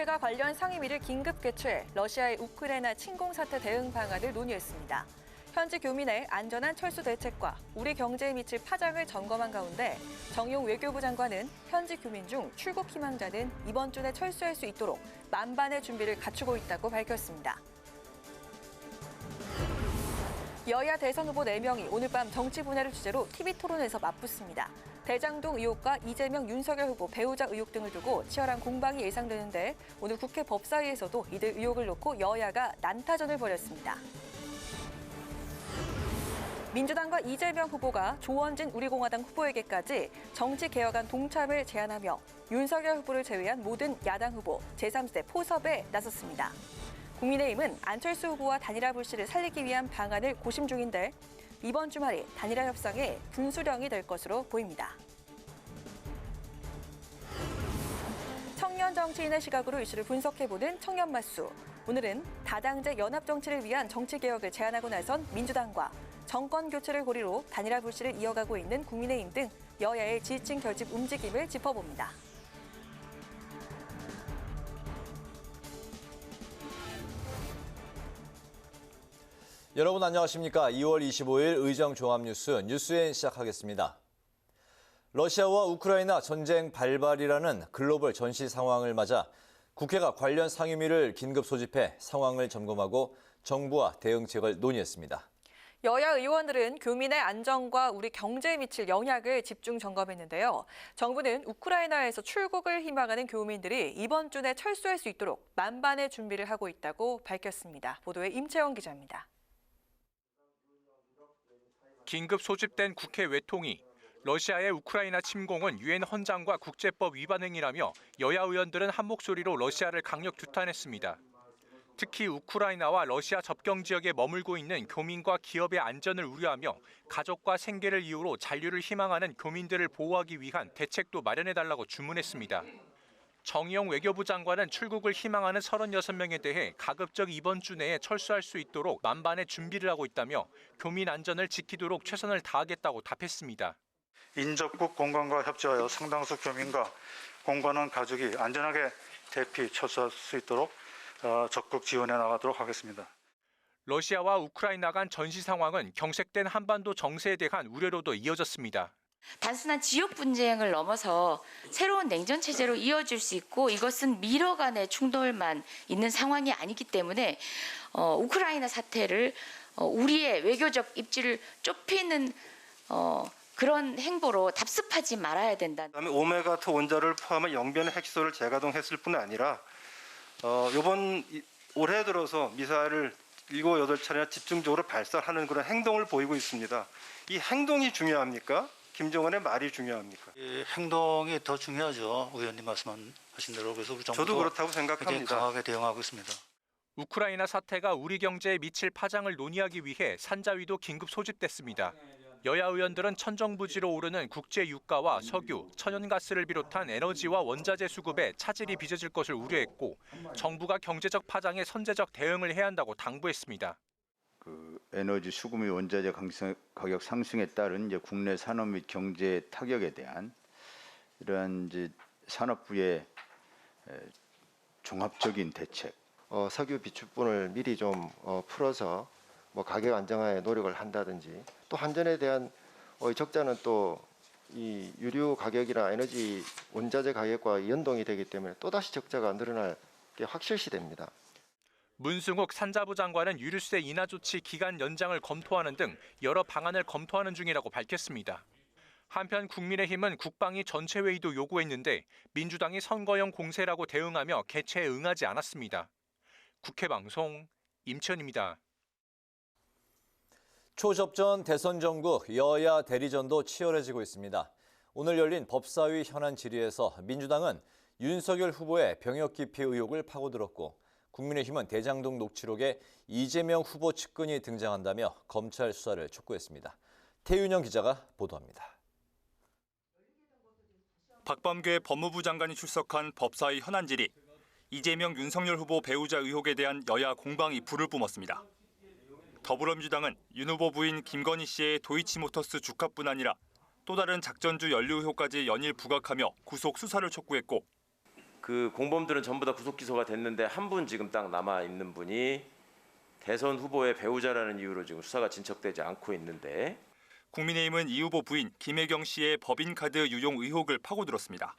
국회가 관련 상임위를 긴급 개최해 러시아의 우크라이나 침공 사태 대응 방안을 논의했습니다. 현지 교민의 안전한 철수 대책과 우리 경제에 미칠 파장을 점검한 가운데 정용 외교부 장관은 현지 교민 중 출국 희망자는 이번 주 내 철수할 수 있도록 만반의 준비를 갖추고 있다고 밝혔습니다. 여야 대선 후보 4명이 오늘 밤 정치 분야를 주제로 TV토론에서 맞붙습니다. 대장동 의혹과 이재명, 윤석열 후보 배우자 의혹 등을 두고 치열한 공방이 예상되는데 오늘 국회 법사위에서도 이들 의혹을 놓고 여야가 난타전을 벌였습니다. 민주당과 이재명 후보가 조원진 우리공화당 후보에게까지 정치개혁안 동참을 제안하며 윤석열 후보를 제외한 모든 야당 후보 제3세 포섭에 나섰습니다. 국민의힘은 안철수 후보와 단일화 불씨를 살리기 위한 방안을 고심 중인데 이번 주말이 단일화 협상의 분수령이 될 것으로 보입니다. 청년 정치인의 시각으로 이슈를 분석해보는 청년 맞수. 오늘은 다당제 연합 정치를 위한 정치개혁을 제안하고 나선 민주당과 정권 교체를 고리로 단일화 불씨를 이어가고 있는 국민의힘 등 여야의 지지층 결집 움직임을 짚어봅니다. 여러분 안녕하십니까? 2월 25일 의정종합뉴스 뉴스엔 시작하겠습니다. 러시아와 우크라이나 전쟁 발발이라는 글로벌 전시 상황을 맞아 국회가 관련 상임위를 긴급 소집해 상황을 점검하고 정부와 대응책을 논의했습니다. 여야 의원들은 교민의 안전과 우리 경제에 미칠 영향을 집중 점검했는데요. 정부는 우크라이나에서 출국을 희망하는 교민들이 이번 주 내 철수할 수 있도록 만반의 준비를 하고 있다고 밝혔습니다. 보도에 임채원 기자입니다. 긴급 소집된 국회 외통위. 러시아의 우크라이나 침공은 유엔 헌장과 국제법 위반 행위라며 여야 의원들은 한 목소리로 러시아를 강력 규탄했습니다. 특히 우크라이나와 러시아 접경 지역에 머물고 있는 교민과 기업의 안전을 우려하며 가족과 생계를 이유로 잔류를 희망하는 교민들을 보호하기 위한 대책도 마련해달라고 주문했습니다. 정의용 외교부 장관은 출국을 희망하는 36명에 대해 가급적 이번 주 내에 철수할 수 있도록 만반의 준비를 하고 있다며 교민 안전을 지키도록 최선을 다하겠다고 답했습니다. 인접국 공관과 협조하여 상당수 교민과 공관원 가족이 안전하게 대피, 철수할 수 있도록 적극 지원해 나가도록 하겠습니다. 러시아와 우크라이나 간 전시 상황은 경색된 한반도 정세에 대한 우려로도 이어졌습니다. 단순한 지역 분쟁을 넘어서 새로운 냉전 체제로 이어질 수 있고 이것은 미러 간의 충돌만 있는 상황이 아니기 때문에 우크라이나 사태를 우리의 외교적 입지를 좁히는 그런 행보로 답습하지 말아야 된다. 그다음에 오메가2 원자를 포함한 영변 핵시설을 재가동했을 뿐 아니라 이번 올해 들어서 미사일을 7, 8차례나 집중적으로 발사하는 그런 행동을 보이고 있습니다. 이 행동이 중요합니까? 김정은의 말이 중요합니까? 행동이 더 중요하죠. 의원님 말씀하신 대로. 그래서 우리 정부도 저도 그렇다고 생각합니다. 강하게 대응하고 있습니다. 우크라이나 사태가 우리 경제에 미칠 파장을 논의하기 위해 산자위도 긴급 소집됐습니다. 여야 의원들은 천정부지로 오르는 국제 유가와 석유, 천연가스를 비롯한 에너지와 원자재 수급에 차질이 빚어질 것을 우려했고 정부가 경제적 파장에 선제적 대응을 해야 한다고 당부했습니다. 에너지 수급 및 원자재 가격 상승에 따른 이제 국내 산업 및 경제 타격에 대한 이러한 이제 산업부의 종합적인 대책. 석유 비축분을 미리 좀 풀어서 가격 안정화에 노력을 한다든지 또 한전에 대한 적자는 또 이 유류 가격이나 에너지 원자재 가격과 연동이 되기 때문에 또다시 적자가 늘어날 게 확실시됩니다. 문승욱 산자부 장관은 유류세 인하 조치 기간 연장을 검토하는 등 여러 방안을 검토하는 중이라고 밝혔습니다. 한편 국민의힘은 국방위 전체회의도 요구했는데 민주당이 선거용 공세라고 대응하며 개최에 응하지 않았습니다. 국회방송 임천입니다. 초접전 대선 전국 여야 대리전도 치열해지고 있습니다. 오늘 열린 법사위 현안 질의에서 민주당은 윤석열 후보의 병역 기피 의혹을 파고들었고 국민의힘은 대장동 녹취록에 이재명 후보 측근이 등장한다며 검찰 수사를 촉구했습니다. 태윤영 기자가 보도합니다. 박범계 법무부 장관이 출석한 법사위 현안 질의. 이재명, 윤석열 후보 배우자 의혹에 대한 여야 공방이 불을 뿜었습니다. 더불어민주당은 윤 후보 부인 김건희 씨의 도이치모터스 주가뿐 아니라 또 다른 작전주 연루 의혹까지 연일 부각하며 구속 수사를 촉구했고 그 공범들은 전부 다 구속 기소가 됐는데 한 분 지금 딱 남아 있는 분이 대선 후보의 배우자라는 이유로 지금 수사가 진척되지 않고 있는데 국민의힘은 이 후보 부인 김혜경 씨의 법인카드 유용 의혹을 파고들었습니다.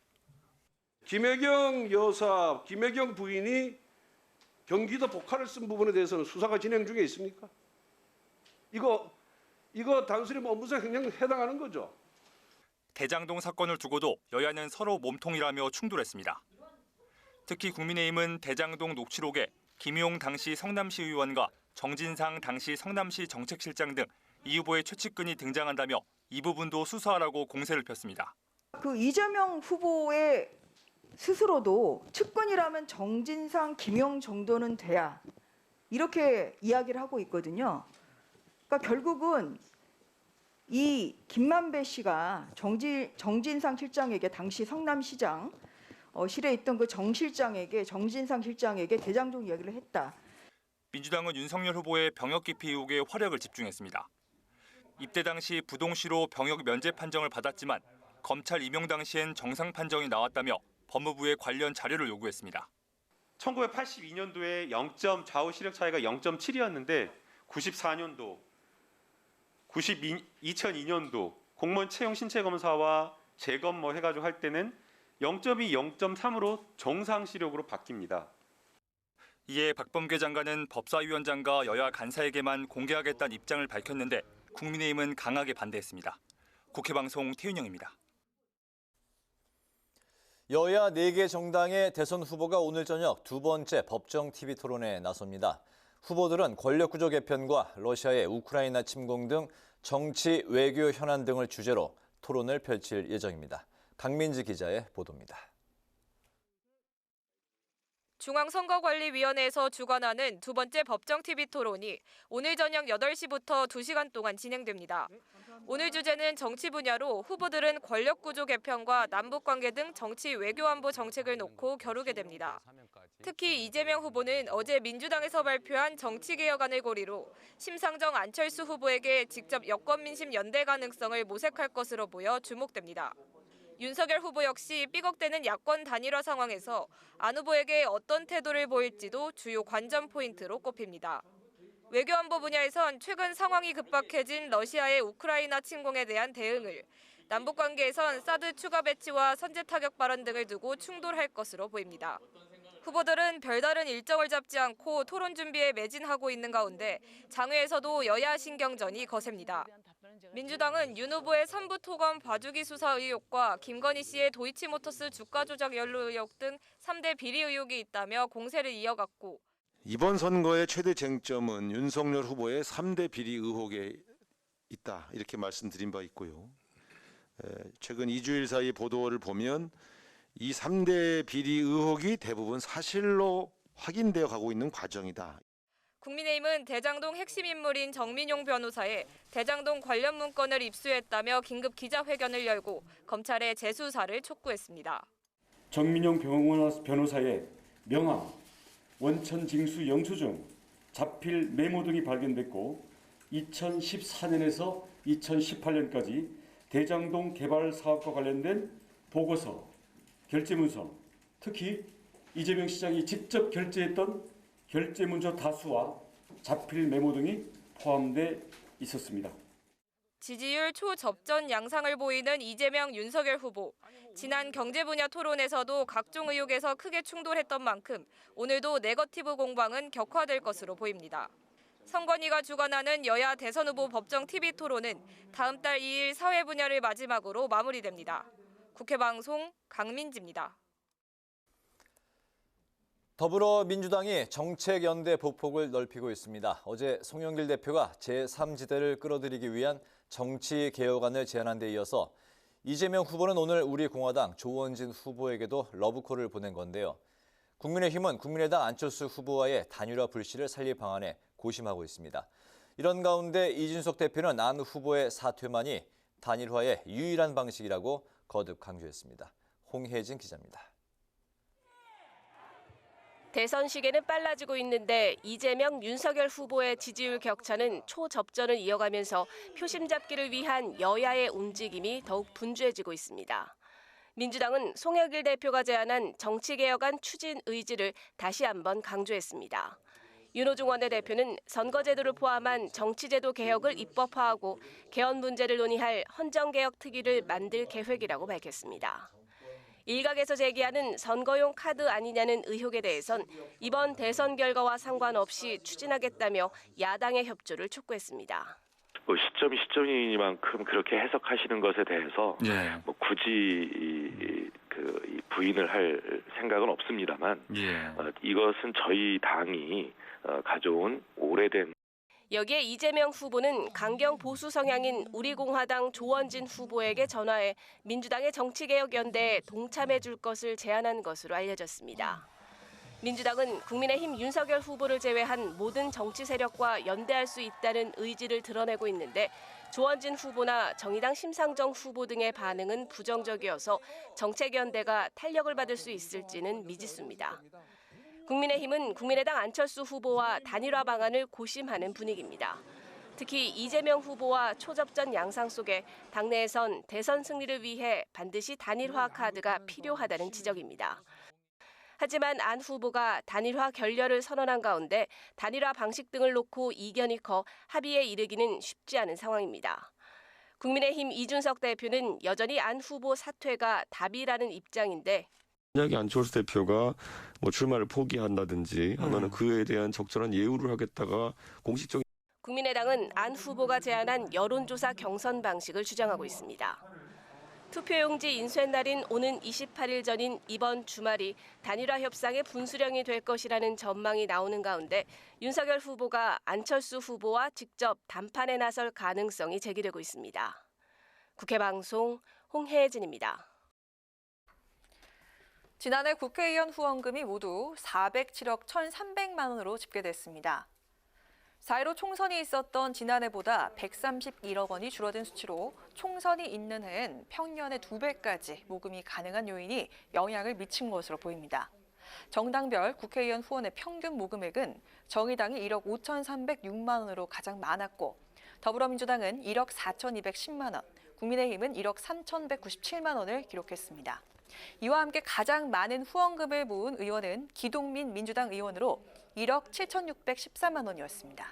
김혜경 여사, 김혜경 부인이 경기도 복화를 쓴 부분에 대해서는 수사가 진행 중에 있습니까? 이거 단순히 업무상 횡령에 해당하는 거죠. 대장동 사건을 두고도 여야는 서로 몸통이라며 충돌했습니다. 특히 국민의힘은 대장동 녹취록에 김용 당시 성남시 의원과 정진상 당시 성남시 정책실장 등 이 후보의 최측근이 등장한다며 이 부분도 수사하라고 공세를 폈습니다. 그 이재명 후보의 스스로도 측근이라면 정진상, 김용 정도는 돼야 이렇게 이야기를 하고 있거든요. 그러니까 결국은 이 김만배 씨가 정진상 실장에게 당시 성남시장 실에 있던 그 정진상 실장에게 대장동 이야기를 했다. 민주당은 윤석열 후보의 병역 기피 의혹에 화력을 집중했습니다. 입대 당시 부동시로 병역 면제 판정을 받았지만 검찰 임용 당시엔 정상 판정이 나왔다며 법무부에 관련 자료를 요구했습니다. 1982년도에 0점 좌우 시력 차이가 0.7이었는데 94년도, 2002년도 공무원 채용 신체 검사와 재검 해가지고 할 때는 0.2, 0.3으로 정상 시력으로 바뀝니다. 이에 박범계 장관은 법사위원장과 여야 간사에게만 공개하겠다는 입장을 밝혔는데 국민의힘은 강하게 반대했습니다. 국회방송 태윤영입니다. 여야 4개 정당의 대선 후보가 오늘 저녁 두 번째 법정 TV 토론에 나섭니다. 후보들은 권력구조 개편과 러시아의 우크라이나 침공 등 정치, 외교 현안 등을 주제로 토론을 펼칠 예정입니다. 강민지 기자의 보도입니다. 중앙선거관리위원회에서 주관하는 두 번째 법정 TV 토론이 오늘 저녁 8시부터 2시간 동안 진행됩니다. 오늘 주제는 정치 분야로 후보들은 권력구조 개편과 남북관계 등 정치 외교안보 정책을 놓고 겨루게 됩니다. 특히 이재명 후보는 어제 민주당에서 발표한 정치개혁안을 고리로 심상정 안철수 후보에게 직접 여권민심 연대 가능성을 모색할 것으로 보여 주목됩니다. 윤석열 후보 역시 삐걱대는 야권 단일화 상황에서 안 후보에게 어떤 태도를 보일지도 주요 관전 포인트로 꼽힙니다. 외교안보 분야에선 최근 상황이 급박해진 러시아의 우크라이나 침공에 대한 대응을, 남북관계에선 사드 추가 배치와 선제 타격 발언 등을 두고 충돌할 것으로 보입니다. 후보들은 별다른 일정을 잡지 않고 토론 준비에 매진하고 있는 가운데 장외에서도 여야 신경전이 거셉니다. 민주당은 윤 후보의 삼부 토건 봐주기 수사 의혹과 김건희 씨의 도이치모터스 주가 조작 연루 의혹 등 3대 비리 의혹이 있다며 공세를 이어갔고 이번 선거의 최대 쟁점은 윤석열 후보의 3대 비리 의혹에 있다 이렇게 말씀드린 바 있고요. 최근 2주일 사이 보도를 보면 이 3대 비리 의혹이 대부분 사실로 확인되어 가고 있는 과정이다. 국민의힘은 대장동 핵심 인물인 정민용 변호사의 대장동 관련 문건을 입수했다며 긴급 기자회견을 열고 검찰에 재수사를 촉구했습니다. 정민용 변호사의 명함, 원천 징수 영수증, 자필 메모 등이 발견됐고 2014년에서 2018년까지 대장동 개발 사업과 관련된 보고서, 결제문서, 특히 이재명 시장이 직접 결제했던 결제문서 다수와 자필 메모 등이 포함돼 있었습니다. 지지율 초접전 양상을 보이는 이재명, 윤석열 후보. 지난 경제 분야 토론에서도 각종 의혹에서 크게 충돌했던 만큼 오늘도 네거티브 공방은 격화될 것으로 보입니다. 선관위가 주관하는 여야 대선 후보 법정 TV 토론은 다음 달 2일 사회 분야를 마지막으로 마무리됩니다. 국회방송 강민지입니다. 더불어민주당이 정책연대 보폭을 넓히고 있습니다. 어제 송영길 대표가 제3지대를 끌어들이기 위한 정치개혁안을 제안한 데 이어서 이재명 후보는 오늘 우리공화당 조원진 후보에게도 러브콜을 보낸 건데요. 국민의힘은 국민의당 안철수 후보와의 단일화 불씨를 살릴 방안에 고심하고 있습니다. 이런 가운데 이준석 대표는 안 후보의 사퇴만이 단일화의 유일한 방식이라고 거듭 강조했습니다. 홍혜진 기자입니다. 대선 시계는 빨라지고 있는데 이재명, 윤석열 후보의 지지율 격차는 초접전을 이어가면서 표심 잡기를 위한 여야의 움직임이 더욱 분주해지고 있습니다. 민주당은 송영길 대표가 제안한 정치개혁안 추진 의지를 다시 한번 강조했습니다. 윤호중 원내대표는 선거제도를 포함한 정치제도 개혁을 입법화하고 개헌 문제를 논의할 헌정개혁 특위를 만들 계획이라고 밝혔습니다. 일각에서 제기하는 선거용 카드 아니냐는 의혹에 대해선 이번 대선 결과와 상관없이 추진하겠다며 야당의 협조를 촉구했습니다. 시점이 시점이니만큼 그렇게 해석하시는 것에 대해서 굳이 이 부인을 할 생각은 없습니다만 이것은 저희 당이 가져온 오래된 여기에 이재명 후보는 강경 보수 성향인 우리공화당 조원진 후보에게 전화해 민주당의 정치개혁연대에 동참해 줄 것을 제안한 것으로 알려졌습니다. 민주당은 국민의힘 윤석열 후보를 제외한 모든 정치 세력과 연대할 수 있다는 의지를 드러내고 있는데 조원진 후보나 정의당 심상정 후보 등의 반응은 부정적이어서 정책연대가 탄력을 받을 수 있을지는 미지수입니다. 국민의힘은 국민의당 안철수 후보와 단일화 방안을 고심하는 분위기입니다. 특히 이재명 후보와 초접전 양상 속에 당내에선 대선 승리를 위해 반드시 단일화 카드가 필요하다는 지적입니다. 하지만 안 후보가 단일화 결렬을 선언한 가운데 단일화 방식 등을 놓고 이견이 커 합의에 이르기는 쉽지 않은 상황입니다. 국민의힘 이준석 대표는 여전히 안 후보 사퇴가 답이라는 입장인데 만약에 안철수 대표가 출마를 포기한다든지 하면은 그에 대한 적절한 예우를 하겠다가 공식적인 국민의당은 안 후보가 제안한 여론조사 경선 방식을 주장하고 있습니다. 투표용지 인쇄 날인 오는 28일 전인 이번 주말이 단일화 협상의 분수령이 될 것이라는 전망이 나오는 가운데 윤석열 후보가 안철수 후보와 직접 담판에 나설 가능성이 제기되고 있습니다. 국회 방송 홍혜진입니다. 지난해 국회의원 후원금이 모두 407억 1,300만 원으로 집계됐습니다. 4.15 총선이 있었던 지난해보다 131억 원이 줄어든 수치로 총선이 있는 해엔 평년의 2배까지 모금이 가능한 요인이 영향을 미친 것으로 보입니다. 정당별 국회의원 후원의 평균 모금액은 정의당이 1억 5,306만 원으로 가장 많았고 더불어민주당은 1억 4,210만 원, 국민의힘은 1억 3,197만 원을 기록했습니다. 이와 함께 가장 많은 후원금을 모은 의원은 기동민 민주당 의원으로 1억 7,614만 원이었습니다.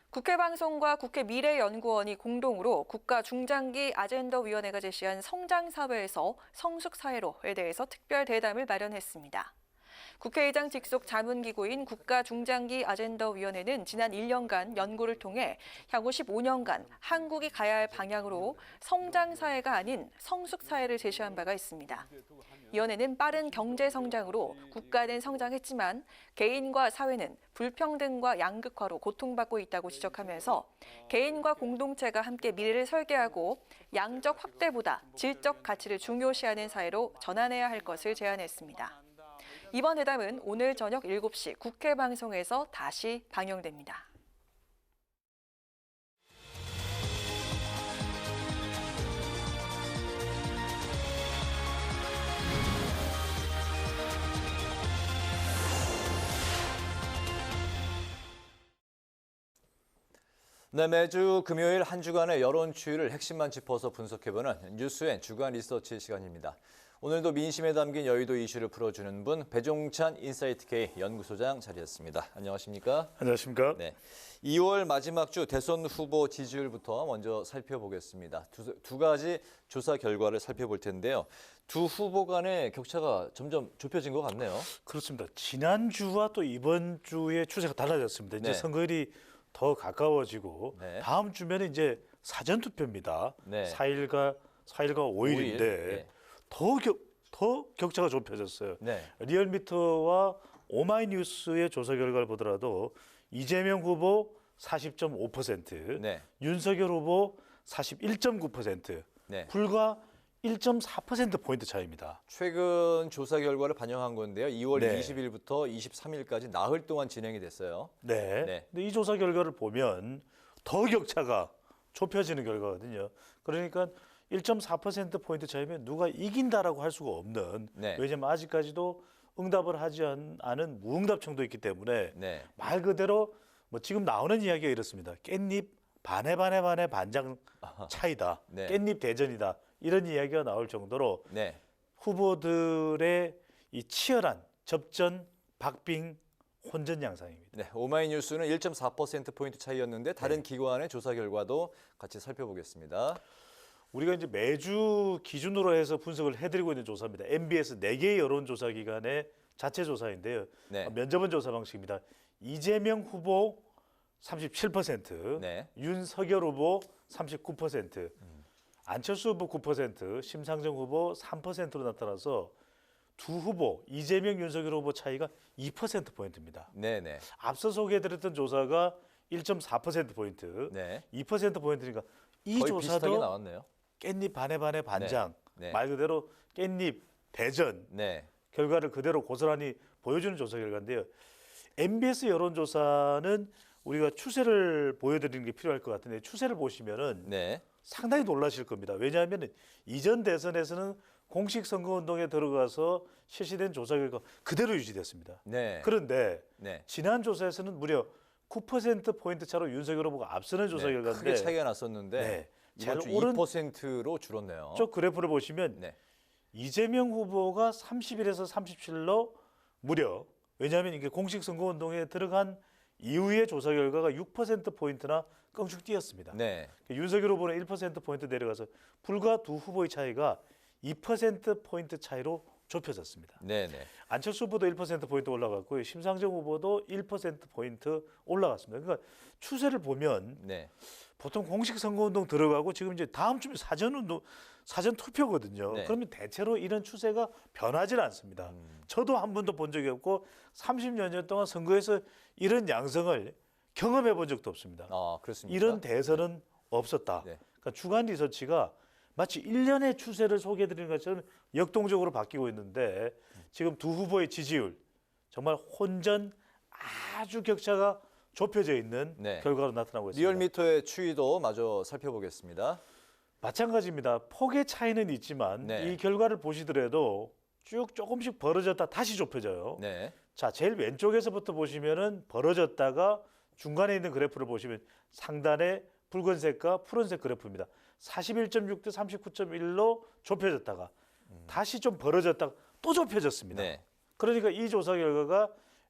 국회방송과 국회미래연구원이 공동으로 국가중장기 아젠더위원회가 제시한 성장사회에서 성숙사회로에 대해서 특별 대담을 마련했습니다. 국회의장 직속 자문기구인 국가중장기 아젠더위원회는 지난 1년간 연구를 통해 향후 15년간 한국이 가야 할 방향으로 성장사회가 아닌 성숙사회를 제시한 바가 있습니다. 위원회는 빠른 경제 성장으로 국가는 성장했지만 개인과 사회는 불평등과 양극화로 고통받고 있다고 지적하면서 개인과 공동체가 함께 미래를 설계하고 양적 확대보다 질적 가치를 중요시하는 사회로 전환해야 할 것을 제안했습니다. 이번 회담은 오늘 저녁 7시 국회 방송에서 다시 방영됩니다. 네, 매주 금요일 한 주간의 여론 추이를 핵심만 짚어서 분석해보는 뉴스엔 주간 리서치 시간입니다. 오늘도 민심에 담긴 여의도 이슈를 풀어주는 분, 배종찬 인사이트K 연구소장 자리했습니다. 안녕하십니까? 안녕하십니까? 네, 2월 마지막 주 대선 후보 지지율부터 먼저 살펴보겠습니다. 두 가지 조사 결과를 살펴볼 텐데요. 두 후보 간의 격차가 점점 좁혀진 것 같네요. 그렇습니다. 지난주와 또 이번 주의 추세가 달라졌습니다. 이제 네. 선거일이 더 가까워지고 네. 다음 주면 이제 사전 투표입니다. 네. 4일과 5일인데 네. 더 격차가 좁혀졌어요. 네. 리얼미터와 오마이뉴스의 조사 결과를 보더라도 이재명 후보 40.5%, 네. 윤석열 후보 41.9%, 네. 불과 1.4%포인트 차이입니다. 최근 조사 결과를 반영한 건데요. 2월 네. 20일부터 23일까지 나흘 동안 진행이 됐어요. 네. 네. 근데 이 조사 결과를 보면 더 격차가 좁혀지는 결과거든요. 그러니까 1.4%포인트 차이면 누가 이긴다라고 할 수가 없는, 네. 왜냐하면 아직까지도 응답을 하지 않은 무응답층도 있기 때문에 네. 말 그대로 지금 나오는 이야기가 이렇습니다. 깻잎 반의 반장 차이다. 네. 깻잎 대전이다. 이런 이야기가 나올 정도로 네. 후보들의 이 치열한 접전, 박빙, 혼전 양상입니다. 네, 오마이뉴스는 1.4%포인트 차이였는데 다른 기관의 조사 결과도 같이 살펴보겠습니다. 우리가 이제 매주 기준으로 해서 분석을 해드리고 있는 조사입니다. MBS 4개의 여론조사 기관의 자체 조사인데요. 네. 면접원 조사 방식입니다. 이재명 후보 37%, 네. 윤석열 후보 39%, 안철수 후보 9%, 심상정 후보 3%로 나타나서 두 후보 이재명, 윤석열 후보 차이가 2%포인트입니다. 네네. 앞서 소개해드렸던 조사가 1.4%포인트, 네. 2%포인트니까 이 거의 비슷하게 조사도 나왔네요. 깻잎 반의 반장, 네. 네. 말 그대로 깻잎 대전 네. 결과를 그대로 고스란히 보여주는 조사 결과인데요. MBS 여론조사는 우리가 추세를 보여드리는 게 필요할 것 같은데 추세를 보시면은 네. 상당히 놀라실 겁니다. 왜냐하면 이전 대선에서는 공식 선거운동에 들어가서 실시된 조사 결과 그대로 유지됐습니다. 네. 그런데 네. 지난 조사에서는 무려 9%포인트 차로 윤석열 후보가 앞서는 조사 네, 결과인데 크게 차이가 났었는데 네. 이번 주 오른 2%로 줄었네요. 저 그래프를 보시면 네. 이재명 후보가 31에서 37로 무려 왜냐하면 이게 공식 선거운동에 들어간 이후의 조사 결과가 6%포인트나 껑충 뛰었습니다. 네. 윤석열 후보는 1%포인트 내려가서 불과 두 후보의 차이가 2%포인트 차이로 좁혀졌습니다. 네네. 안철수 후보도 1%포인트 올라갔고요. 심상정 후보도 1%포인트 올라갔습니다. 그러니까 추세를 보면 네. 보통 공식 선거운동 들어가고 지금 이제 다음 주면 사전 투표거든요. 네. 그러면 대체로 이런 추세가 변하지 않습니다. 저도 한 번도 본 적이 없고 30여 년 동안 선거에서 이런 양상을 경험해 본 적도 없습니다. 아, 그렇습니까? 이런 대선은 없었다. 네. 그러니까 주간 리서치가 마치 일련의 추세를 소개해드리는 것처럼 역동적으로 바뀌고 있는데 지금 두 후보의 지지율 정말 혼전 아주 격차가 좁혀져 있는 네. 결과로 나타나고 있습니다. 리얼미터의 추이도 마저 살펴보겠습니다. 마찬가지입니다. 폭의 차이는 있지만 네. 이 결과를 보시더라도 쭉 조금씩 벌어졌다 다시 좁혀져요. 네. 자, 제일 왼쪽에서부터 보시면은 벌어졌다가 중간에 있는 그래프를 보시면 상단에 붉은색과 푸른색 그래프입니다. 41.6 대 39.1로 좁혀졌다가 다시 좀 벌어졌다가 또 좁혀졌습니다. 네. 그러니까 이 조사 결과가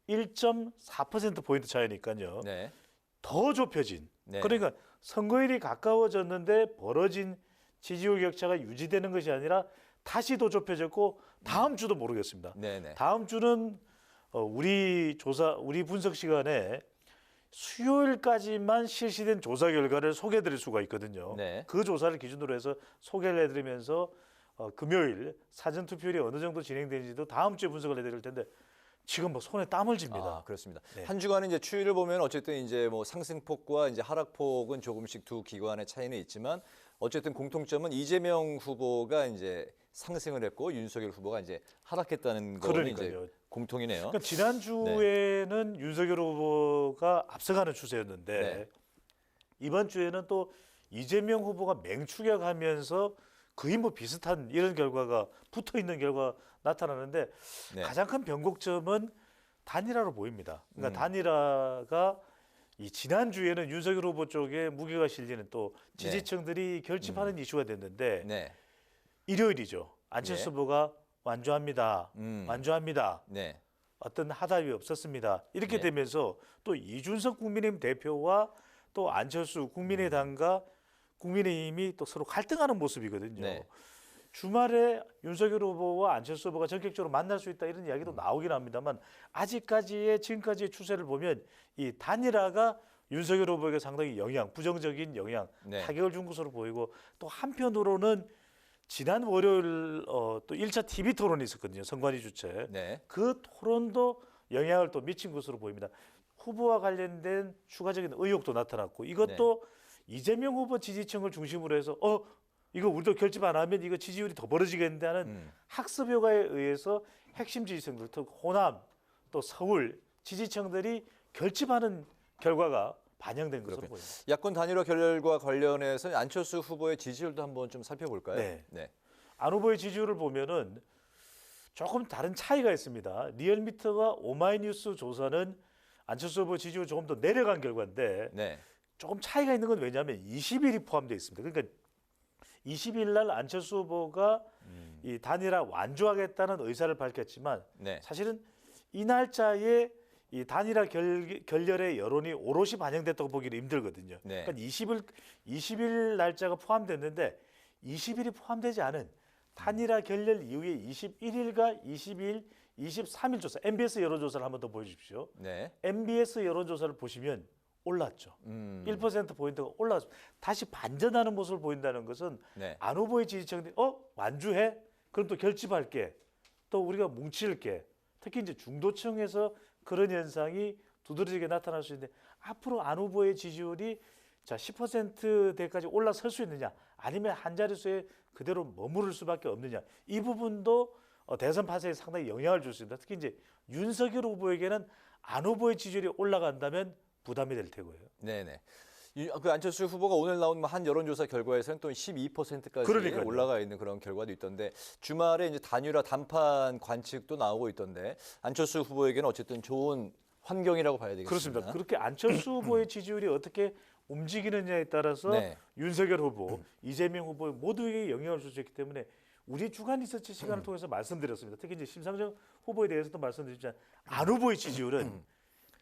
1.4%포인트 차이니까요. 네. 더 좁혀진. 네. 그러니까 선거일이 가까워졌는데 벌어진 지지율 격차가 유지되는 것이 아니라 다시 더 좁혀졌고 다음 주도 모르겠습니다. 네네. 다음 주는 우리 분석 시간에 수요일까지만 실시된 조사 결과를 소개해드릴 수가 있거든요. 네. 그 조사를 기준으로 해서 소개를 해드리면서 금요일 사전 투표율이 어느 정도 진행되는지도 다음 주에 분석을 해드릴 텐데 지금 뭐 손에 땀을 쥡니다. 아, 그렇습니다. 네. 한 주간의 이제 추이를 보면 어쨌든 이제 뭐 상승폭과 이제 하락폭은 조금씩 두 기관의 차이는 있지만 어쨌든 공통점은 이재명 후보가 이제 상승을 했고 윤석열 후보가 이제 하락했다는 거는 이제 공통이네요. 그러니까 지난 주에는 윤석열 후보가 앞서가는 추세였는데 네. 이번 주에는 또 이재명 후보가 맹추격하면서 거의 뭐 비슷한 이런 결과가 붙어 있는 결과 나타나는데 네. 가장 큰 변곡점은 단일화로 보입니다. 그러니까 단일화가 이 지난 주에는 윤석열 후보 쪽에 무게가 실리는 또 지지층들이 결집하는 이슈가 됐는데 네. 일요일이죠. 안철수 후보가 완주합니다. 완주합니다. 네. 어떤 하달이 없었습니다. 이렇게 네. 되면서 또 이준석 국민의힘 대표와 또 안철수 국민의당과 국민의힘이 또 서로 갈등하는 모습이거든요. 네. 주말에 윤석열 후보와 안철수 후보가 전격적으로 만날 수 있다 이런 이야기도 나오긴 합니다만 아직까지의 지금까지의 추세를 보면 이 단일화가 윤석열 후보에게 상당히 부정적인 영향, 네. 타격을 준 것으로 보이고 또 한편으로는 지난 월요일 또 1차 TV 토론이 있었거든요. 선관위 주최. 네. 그 토론도 영향을 또 미친 것으로 보입니다. 후보와 관련된 추가적인 의혹도 나타났고 이것도 이재명 후보 지지층을 중심으로 해서 이거 우리도 결집 안 하면 이거 지지율이 더 벌어지겠는데 하는 학습 효과에 의해서 핵심 지지층들, 또 호남, 또 서울 지지층들이 결집하는 결과가 반영된 것으로 보입니다. 야권 단일화 결과 관련해서 안철수 후보의 지지율도 한번 좀 살펴볼까요? 네. 안 후보의 지지율을 보면은 조금 다른 차이가 있습니다. 리얼미터와 오마이뉴스 조사는 안철수 후보 지지율 조금 더 내려간 결과인데 네. 조금 차이가 있는 건 왜냐하면 20일이 포함되어 있습니다. 그러니까 20일 날 안철수 후보가 이 단일화 완주하겠다는 의사를 밝혔지만 네. 사실은 이 날짜에 이 단일화 결렬의 여론이 오롯이 반영됐다고 보기는 힘들거든요. 네. 그러니까 20일 날짜가 포함됐는데 20일이 포함되지 않은 단일화 결렬 이후에 21일과 22일, 23일 조사, MBS 여론조사를 한번 더 보여주십시오. 네. MBS 여론조사를 보시면 올랐죠. 1%포인트가 올랐죠. 다시 반전하는 모습을 보인다는 것은 네. 안 후보의 지지층들이 완주해? 그럼 또 결집할게. 또 우리가 뭉칠게. 특히 이제 중도층에서 그런 현상이 두드러지게 나타날 수 있는데 앞으로 안 후보의 지지율이 자 10%대까지 올라설 수 있느냐 아니면 한 자릿수에 그대로 머무를 수밖에 없느냐 이 부분도 대선 판세에 상당히 영향을 줄 수 있습니다. 특히 이제 윤석열 후보에게는 안 후보의 지지율이 올라간다면 부담이 될 테고요. 네네. 그 안철수 후보가 오늘 나온 한 여론조사 결과에서는 또 12%까지 그러니까요. 올라가 있는 그런 결과도 있던데 주말에 이제 단일화 단판 관측도 나오고 있던데 안철수 후보에게는 어쨌든 좋은 환경이라고 봐야 되겠습니다. 그렇습니다. 그렇게 안철수 후보의 지지율이 어떻게 움직이느냐에 따라서 네. 윤석열 후보, 이재명 후보 모두에게 영향을 줄 수 있기 때문에 우리 주간 리서치 시간을 통해서 말씀드렸습니다. 특히 이제 심상정 후보에 대해서도 말씀드렸지만 안 후보의 지지율은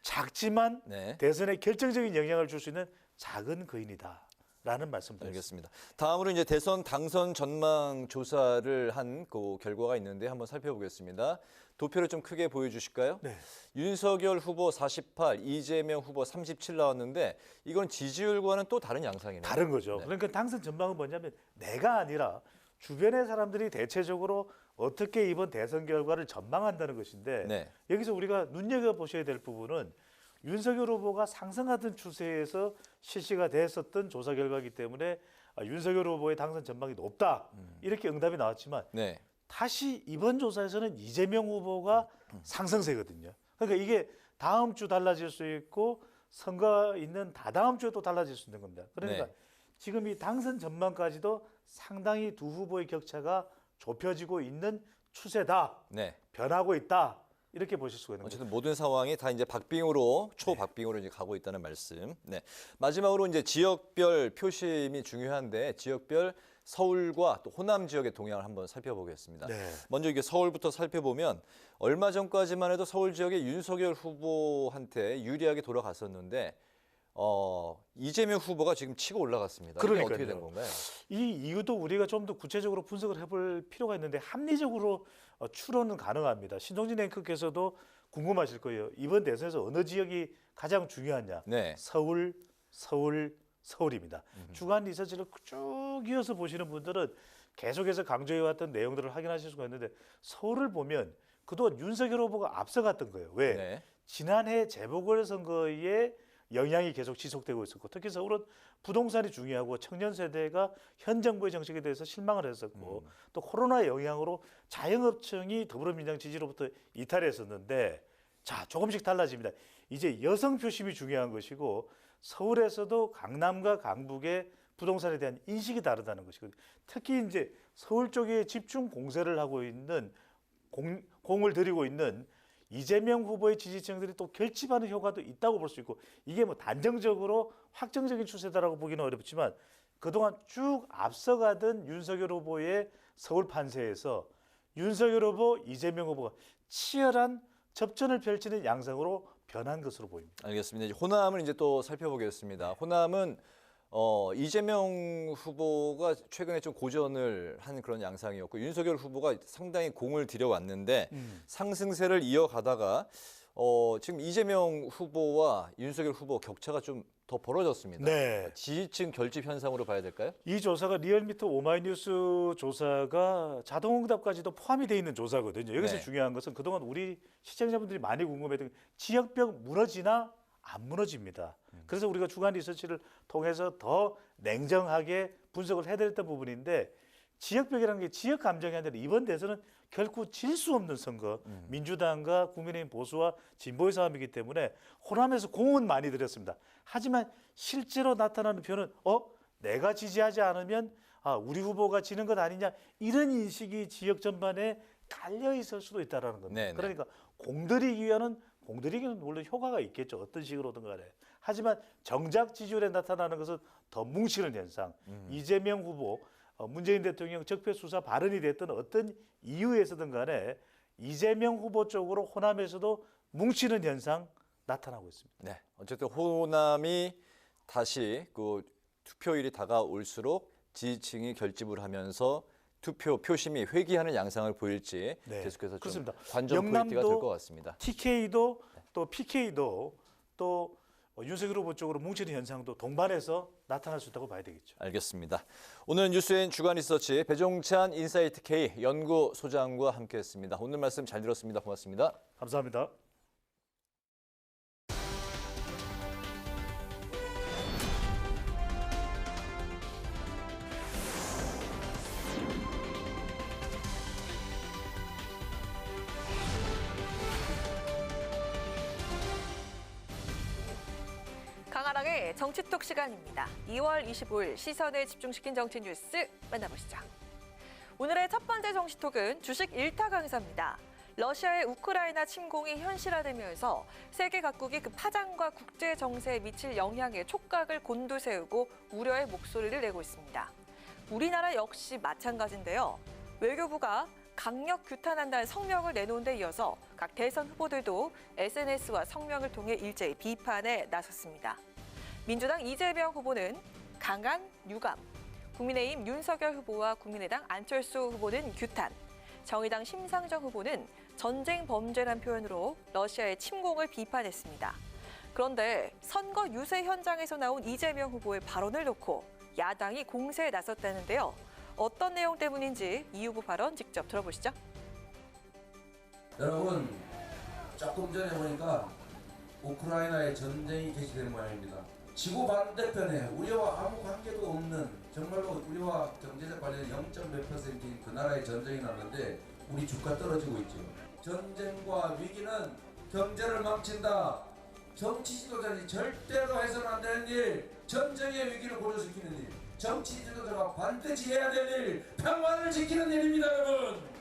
작지만 네. 대선에 결정적인 영향을 줄 수 있는 작은 거인이다라는 말씀드렸습니다. 알겠습니다. 다음으로 이제 대선 당선 전망 조사를 한 그 결과가 있는데 한번 살펴보겠습니다. 도표를 좀 크게 보여주실까요? 네. 윤석열 후보 48, 이재명 후보 37 나왔는데 이건 지지율과는 또 다른 양상이네요. 다른 거죠. 네. 그러니까 당선 전망은 뭐냐면 내가 아니라 주변의 사람들이 대체적으로 어떻게 이번 대선 결과를 전망한다는 것인데 네. 여기서 우리가 눈여겨보셔야 될 부분은 윤석열 후보가 상승하던 추세에서 실시가 됐었던 조사 결과이기 때문에 윤석열 후보의 당선 전망이 높다 이렇게 응답이 나왔지만 네. 다시 이번 조사에서는 이재명 후보가 상승세거든요. 그러니까 이게 다음 주 달라질 수 있고 선거 있는 다다음 주에 또 달라질 수 있는 겁니다. 그러니까 네. 지금 이 당선 전망까지도 상당히 두 후보의 격차가 좁혀지고 있는 추세다. 네. 변하고 있다. 이렇게 보실 수가 있는 거죠. 어쨌든 모든 상황이 다 이제 박빙으로 초박빙으로 이제 가고 있다는 말씀. 네. 마지막으로 이제 지역별 표심이 중요한데 지역별 서울과 또 호남 지역의 동향을 한번 살펴보겠습니다. 네. 먼저 이게 서울부터 살펴보면 얼마 전까지만 해도 서울 지역의 윤석열 후보한테 유리하게 돌아갔었는데 이재명 후보가 지금 치고 올라갔습니다. 이게 그러니까요. 어떻게 된 건가요? 이 이유도 우리가 좀 더 구체적으로 분석을 해볼 필요가 있는데 합리적으로 추론은 가능합니다. 신동진 앵커께서도 궁금하실 거예요. 이번 대선에서 어느 지역이 가장 중요하냐? 네. 서울입니다. 주간 리서치를 쭉 이어서 보시는 분들은 계속해서 강조해왔던 내용들을 확인하실 수가 있는데 서울을 보면 그동안 윤석열 후보가 앞서갔던 거예요. 왜? 네. 지난해 재보궐선거에 영향이 계속 지속되고 있었고 특히 서울은 부동산이 중요하고 청년 세대가 현 정부의 정책에 대해서 실망을 했었고 또 코로나 영향으로 자영업층이 더불어민주당 지지로부터 이탈했었는데 자 조금씩 달라집니다. 이제 여성 표심이 중요한 것이고 서울에서도 강남과 강북의 부동산에 대한 인식이 다르다는 것이거든요. 특히 이제 서울 쪽에 집중 공세를 하고 있는 공을 들이고 있는 이재명 후보의 지지층들이 또 결집하는 효과도 있다고 볼 수 있고 이게 뭐 단정적으로 확정적인 추세다라고 보기는 어렵지만 그동안 쭉 앞서가던 윤석열 후보의 서울 판세에서 윤석열 후보, 이재명 후보가 치열한 접전을 펼치는 양상으로 변한 것으로 보입니다. 알겠습니다. 이제 호남을 이제 또 살펴보겠습니다. 호남은 이재명 후보가 최근에 좀 고전을 한 그런 양상이었고 윤석열 후보가 상당히 공을 들여왔는데 상승세를 이어가다가 지금 이재명 후보와 윤석열 후보 격차가 좀 더 벌어졌습니다. 네. 지지층 결집 현상으로 봐야 될까요? 이 조사가 리얼미터 오마이뉴스 조사가 자동응답까지도 포함이 되어 있는 조사거든요. 여기서 네. 중요한 것은 그동안 우리 시청자분들이 많이 궁금했던 지역벽 무너지나 안 무너집니다. 그래서 우리가 주간 리서치를 통해서 더 냉정하게 분석을 해드렸던 부분인데 지역벽이라는 게 지역 감정이 아니라 이번 대선은 결코 질 수 없는 선거. 민주당과 국민의힘 보수와 진보의 싸움이기 때문에 호남에서 공은 많이 들였습니다. 하지만 실제로 나타나는 표는 내가 지지하지 않으면 우리 후보가 지는 것 아니냐 이런 인식이 지역 전반에 깔려 있을 수도 있다는 겁니다. 네네. 그러니까 공들이기 위한 공들이기는 물론 효과가 있겠죠. 어떤 식으로든 간에. 하지만 정작 지지율에 나타나는 것은 더 뭉치는 현상. 이재명 후보, 문재인 대통령 적폐수사 발언이 됐던 어떤 이유에서든 간에 이재명 후보 쪽으로 호남에서도 뭉치는 현상 나타나고 있습니다. 네, 어쨌든 호남이 다시 그 투표일이 다가올수록 지지층이 결집을 하면서 투표 표심이 회귀하는 양상을 보일지 계속해서 좀 관전 포인트가 될 것 같습니다. TK도 또 PK도 또 윤석열 후보 쪽으로 뭉치는 현상도 동반해서 나타날 수 있다고 봐야 되겠죠. 알겠습니다. 오늘 뉴스엔 주간 리서치 배종찬 인사이트 K 연구소장과 함께했습니다. 오늘 말씀 잘 들었습니다. 고맙습니다. 감사합니다. 강하랑의 정치톡 시간입니다. 2월 25일 시선을 집중시킨 정치 뉴스 만나보시죠. 오늘의 첫 번째 정치톡은 주식 1타 강사입니다. 러시아의 우크라이나 침공이 현실화되면서 세계 각국이 그 파장과 국제 정세에 미칠 영향에 촉각을 곤두세우고 우려의 목소리를 내고 있습니다. 우리나라 역시 마찬가지인데요. 외교부가 강력 규탄한다는 성명을 내놓은 데 이어서 각 대선 후보들도 SNS와 성명을 통해 일제히 비판에 나섰습니다. 민주당 이재명 후보는 강한 유감, 국민의힘 윤석열 후보와 국민의당 안철수 후보는 규탄, 정의당 심상정 후보는 전쟁 범죄란 표현으로 러시아의 침공을 비판했습니다. 그런데 선거 유세 현장에서 나온 이재명 후보의 발언을 놓고 야당이 공세에 나섰다는데요. 어떤 내용 때문인지 이 후보 발언 직접 들어보시죠. 여러분, 조금 전에 보니까 우크라이나에 전쟁이 개시된 모양입니다. 지구 반대편에 우리와 아무 관계도 없는 정말로 우리와 경제적 관련이 0.몇 %인 그 나라에 전쟁이 났는데 우리 주가 떨어지고 있죠. 전쟁과 위기는 경제를 망친다. 정치 지도자들이 절대로 해서는 안 되는 일, 전쟁의 위기를 고조시키는 일, 정치 지도자가 반드시 해야 될 일, 평화를 지키는 일입니다, 여러분.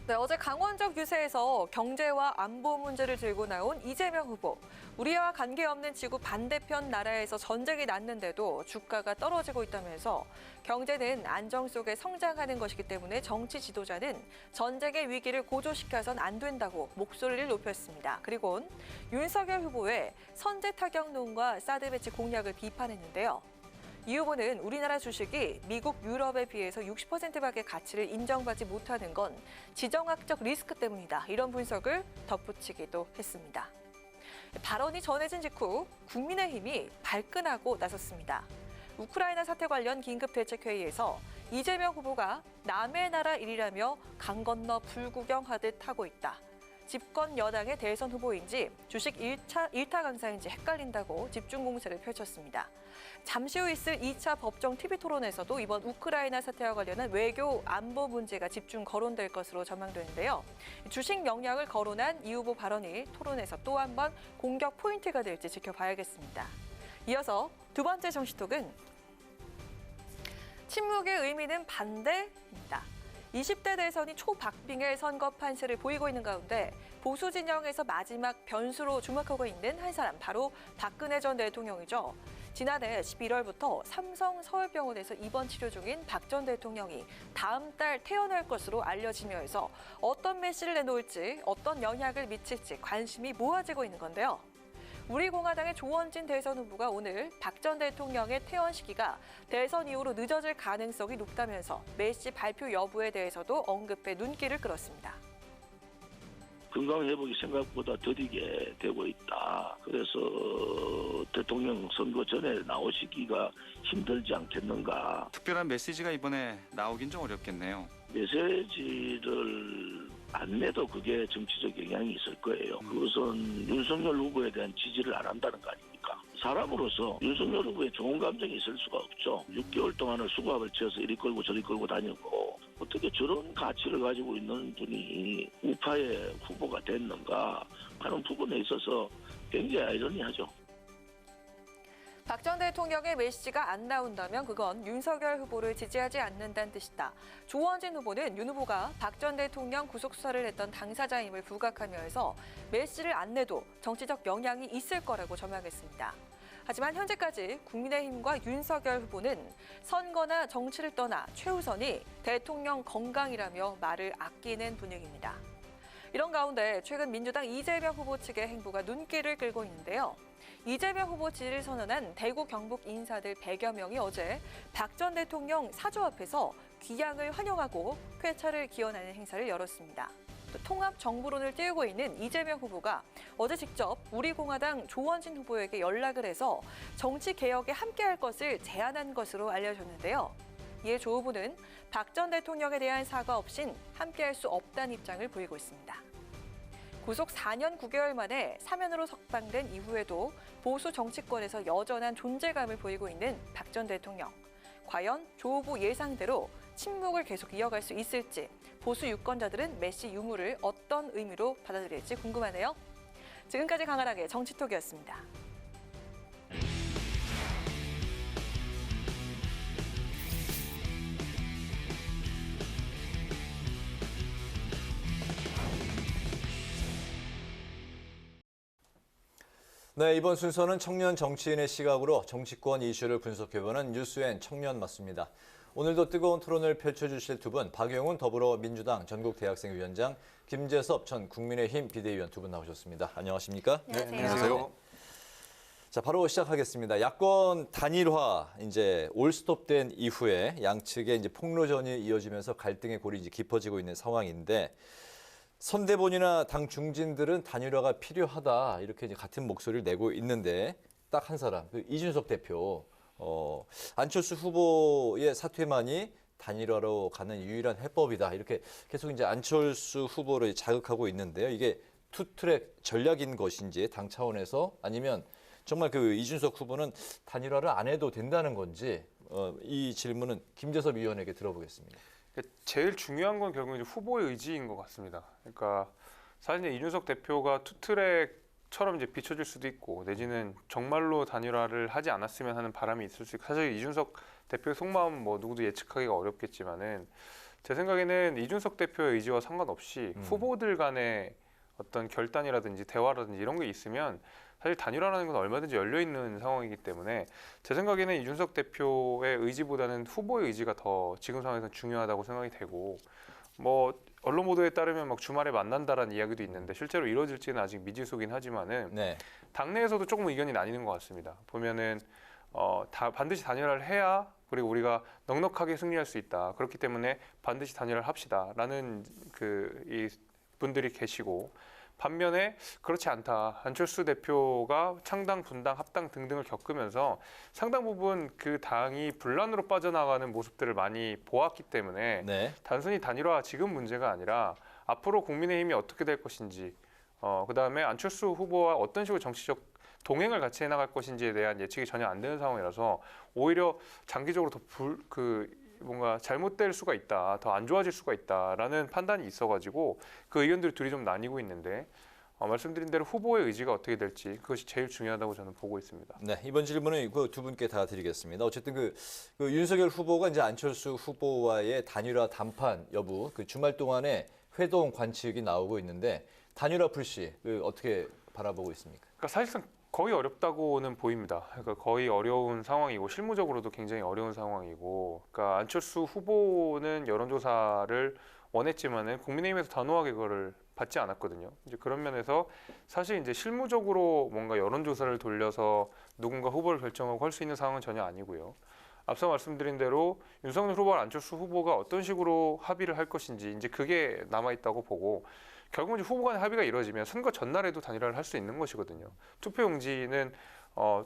네, 어제 강원적 유세에서 경제와 안보 문제를 들고 나온 이재명 후보. 우리와 관계없는 지구 반대편 나라에서 전쟁이 났는데도 주가가 떨어지고 있다면서 경제는 안정 속에 성장하는 것이기 때문에 정치 지도자는 전쟁의 위기를 고조시켜선 안 된다고 목소리를 높였습니다. 그리고 윤석열 후보의 선제 타격론과 사드 배치 공약을 비판했는데요. 이 후보는 우리나라 주식이 미국, 유럽에 비해서 60%밖에 가치를 인정받지 못하는 건 지정학적 리스크 때문이다. 이런 분석을 덧붙이기도 했습니다. 발언이 전해진 직후 국민의힘이 발끈하고 나섰습니다. 우크라이나 사태 관련 긴급대책회의에서 이재명 후보가 남의 나라 일이라며 강 건너 불구경하듯 하고 있다. 집권 여당의 대선 후보인지 주식 1타 강사인지 헷갈린다고 집중 공세를 펼쳤습니다. 잠시 후 있을 2차 법정 TV토론에서도 이번 우크라이나 사태와 관련한 외교 안보 문제가 집중 거론될 것으로 전망되는데요. 주식 영향을 거론한 이 후보 발언이 토론에서 또 한 번 공격 포인트가 될지 지켜봐야겠습니다. 이어서 두 번째 정치톡은 침묵의 의미는 반대입니다. 20대 대선이 초박빙의 선거 판세를 보이고 있는 가운데 보수 진영에서 마지막 변수로 주목하고 있는 한 사람, 바로 박근혜 전 대통령이죠. 지난해 11월부터 삼성 서울병원에서 입원 치료 중인 박 전 대통령이 다음 달 퇴원할 것으로 알려지면서 어떤 메시지를 내놓을지, 어떤 영향을 미칠지 관심이 모아지고 있는 건데요. 우리공화당의 조원진 대선 후보가 오늘 박 전 대통령의 퇴원 시기가 대선 이후로 늦어질 가능성이 높다면서 메시지 발표 여부에 대해서도 언급해 눈길을 끌었습니다. 건강 회복이 생각보다 더디게 되고 있다. 그래서 대통령 선거 전에 나오시기가 힘들지 않겠는가. 특별한 메시지가 이번에 나오긴 좀 어렵겠네요. 메시지를 안 내도 그게 정치적 영향이 있을 거예요. 그것은 윤석열 후보에 대한 지지를 안 한다는 거 아닙니까? 사람으로서 윤석열 후보에 좋은 감정이 있을 수가 없죠. 6개월 동안을 수고합을 지어서 이리 끌고 저리 끌고 다니고 어떻게 저런 가치를 가지고 있는 분이 우파의 후보가 됐는가 하는 부분에 있어서 굉장히 아이러니하죠. 박 전 대통령의 메시지가 안 나온다면 그건 윤석열 후보를 지지하지 않는다는 뜻이다. 조원진 후보는 윤 후보가 박 전 대통령 구속수사를 했던 당사자임을 부각하면서 메시지를 안 내도 정치적 영향이 있을 거라고 전망했습니다. 하지만 현재까지 국민의힘과 윤석열 후보는 선거나 정치를 떠나 최우선이 대통령 건강이라며 말을 아끼는 분위기입니다. 이런 가운데 최근 민주당 이재명 후보 측의 행보가 눈길을 끌고 있는데요. 이재명 후보 지지를 선언한 대구 경북 인사들 100여 명이 어제 박 전 대통령 사저 앞에서 귀향을 환영하고 쾌차를 기원하는 행사를 열었습니다. 또 통합 정부론을 띄우고 있는 이재명 후보가 어제 직접 우리공화당 조원진 후보에게 연락을 해서 정치 개혁에 함께할 것을 제안한 것으로 알려졌는데요. 이에 조 후보는 박 전 대통령에 대한 사과 없인 함께할 수 없다는 입장을 보이고 있습니다. 구속 4년 9개월 만에 사면으로 석방된 이후에도 보수 정치권에서 여전한 존재감을 보이고 있는 박 전 대통령. 과연 조 후보 예상대로 침묵을 계속 이어갈 수 있을지 보수 유권자들은 메시 유무를 어떤 의미로 받아들일지 궁금하네요. 지금까지 강하락의 정치톡이었습니다. 네, 이번 순서는 청년 정치인의 시각으로 정치권 이슈를 분석해보는 뉴스엔 청년 맞습니다. 오늘도 뜨거운 토론을 펼쳐주실 두 분, 박영훈 더불어민주당 전국대학생위원장, 김재섭 전 국민의힘 비대위원 두 분 나오셨습니다. 안녕하십니까? 네, 안녕하세요. 자, 바로 시작하겠습니다. 야권 단일화 이제 올스톱된 이후에 양측의 이제 폭로전이 이어지면서 갈등의 골이 이제 깊어지고 있는 상황인데. 선대본이나 당 중진들은 단일화가 필요하다 이렇게 이제 같은 목소리를 내고 있는데 딱 한 사람, 그 이준석 대표, 안철수 후보의 사퇴만이 단일화로 가는 유일한 해법이다 이렇게 계속 이제 안철수 후보를 자극하고 있는데요. 이게 투트랙 전략인 것인지 당 차원에서 아니면 정말 그 이준석 후보는 단일화를 안 해도 된다는 건지 이 질문은 김재섭 위원에게 들어보겠습니다. 제일 중요한 건 결국 이제 후보의 의지인 것 같습니다. 그러니까 사실 이제 이준석 대표가 투트랙처럼 이제 비춰질 수도 있고 내지는 정말로 단일화를 하지 않았으면 하는 바람이 있을 수 있고 사실 이준석 대표의 속마음 뭐 누구도 예측하기가 어렵겠지만은 제 생각에는 이준석 대표의 의지와 상관없이 후보들 간의 어떤 결단이라든지 대화라든지 이런 게 있으면 사실 단일화라는 건 얼마든지 열려 있는 상황이기 때문에 제 생각에는 이준석 대표의 의지보다는 후보의 의지가 더 지금 상황에서 중요하다고 생각이 되고 뭐 언론 보도에 따르면 막 주말에 만난다라는 이야기도 있는데 실제로 이루어질지는 아직 미지수긴 하지만은 당내에서도 조금 의견이 나뉘는 것 같습니다. 보면은 반드시 단일화를 해야 그리고 우리가 넉넉하게 승리할 수 있다. 그렇기 때문에 반드시 단일화를 합시다라는 이 분들이 계시고. 반면에 그렇지 않다. 안철수 대표가 창당, 분당, 합당 등등을 겪으면서 상당 부분 그 당이 분란으로 빠져나가는 모습들을 많이 보았기 때문에 단순히 단일화 지금 문제가 아니라 앞으로 국민의힘이 어떻게 될 것인지 그다음에 안철수 후보와 어떤 식으로 정치적 동행을 같이 해나갈 것인지에 대한 예측이 전혀 안 되는 상황이라서 오히려 장기적으로 더 뭔가 잘못될 수가 있다, 더 안 좋아질 수가 있다라는 판단이 있어가지고 그 의견들이 둘이 좀 나뉘고 있는데 말씀드린 대로 후보의 의지가 어떻게 될지 그것이 제일 중요하다고 저는 보고 있습니다. 네, 이번 질문은 그 두 분께 다 드리겠습니다. 어쨌든 그 윤석열 후보가 이제 안철수 후보와의 단일화 담판 여부, 그 주말 동안에 회동 관측이 나오고 있는데 단일화 불씨 어떻게 바라보고 있습니까? 그러니까 사실상 거의 어렵다고는 보입니다. 그러니까 거의 어려운 상황이고 실무적으로도 굉장히 어려운 상황이고, 그러니까 안철수 후보는 여론조사를 원했지만은 국민의힘에서 단호하게 그거를 받지 않았거든요. 이제 그런 면에서 사실 이제 실무적으로 뭔가 여론조사를 돌려서 누군가 후보를 결정하고 할 수 있는 상황은 전혀 아니고요. 앞서 말씀드린 대로 윤석열 후보와 안철수 후보가 어떤 식으로 합의를 할 것인지 이제 그게 남아 있다고 보고. 결국은 이제 후보 간의 합의가 이루어지면 선거 전날에도 단일화를 할 수 있는 것이거든요. 투표용지는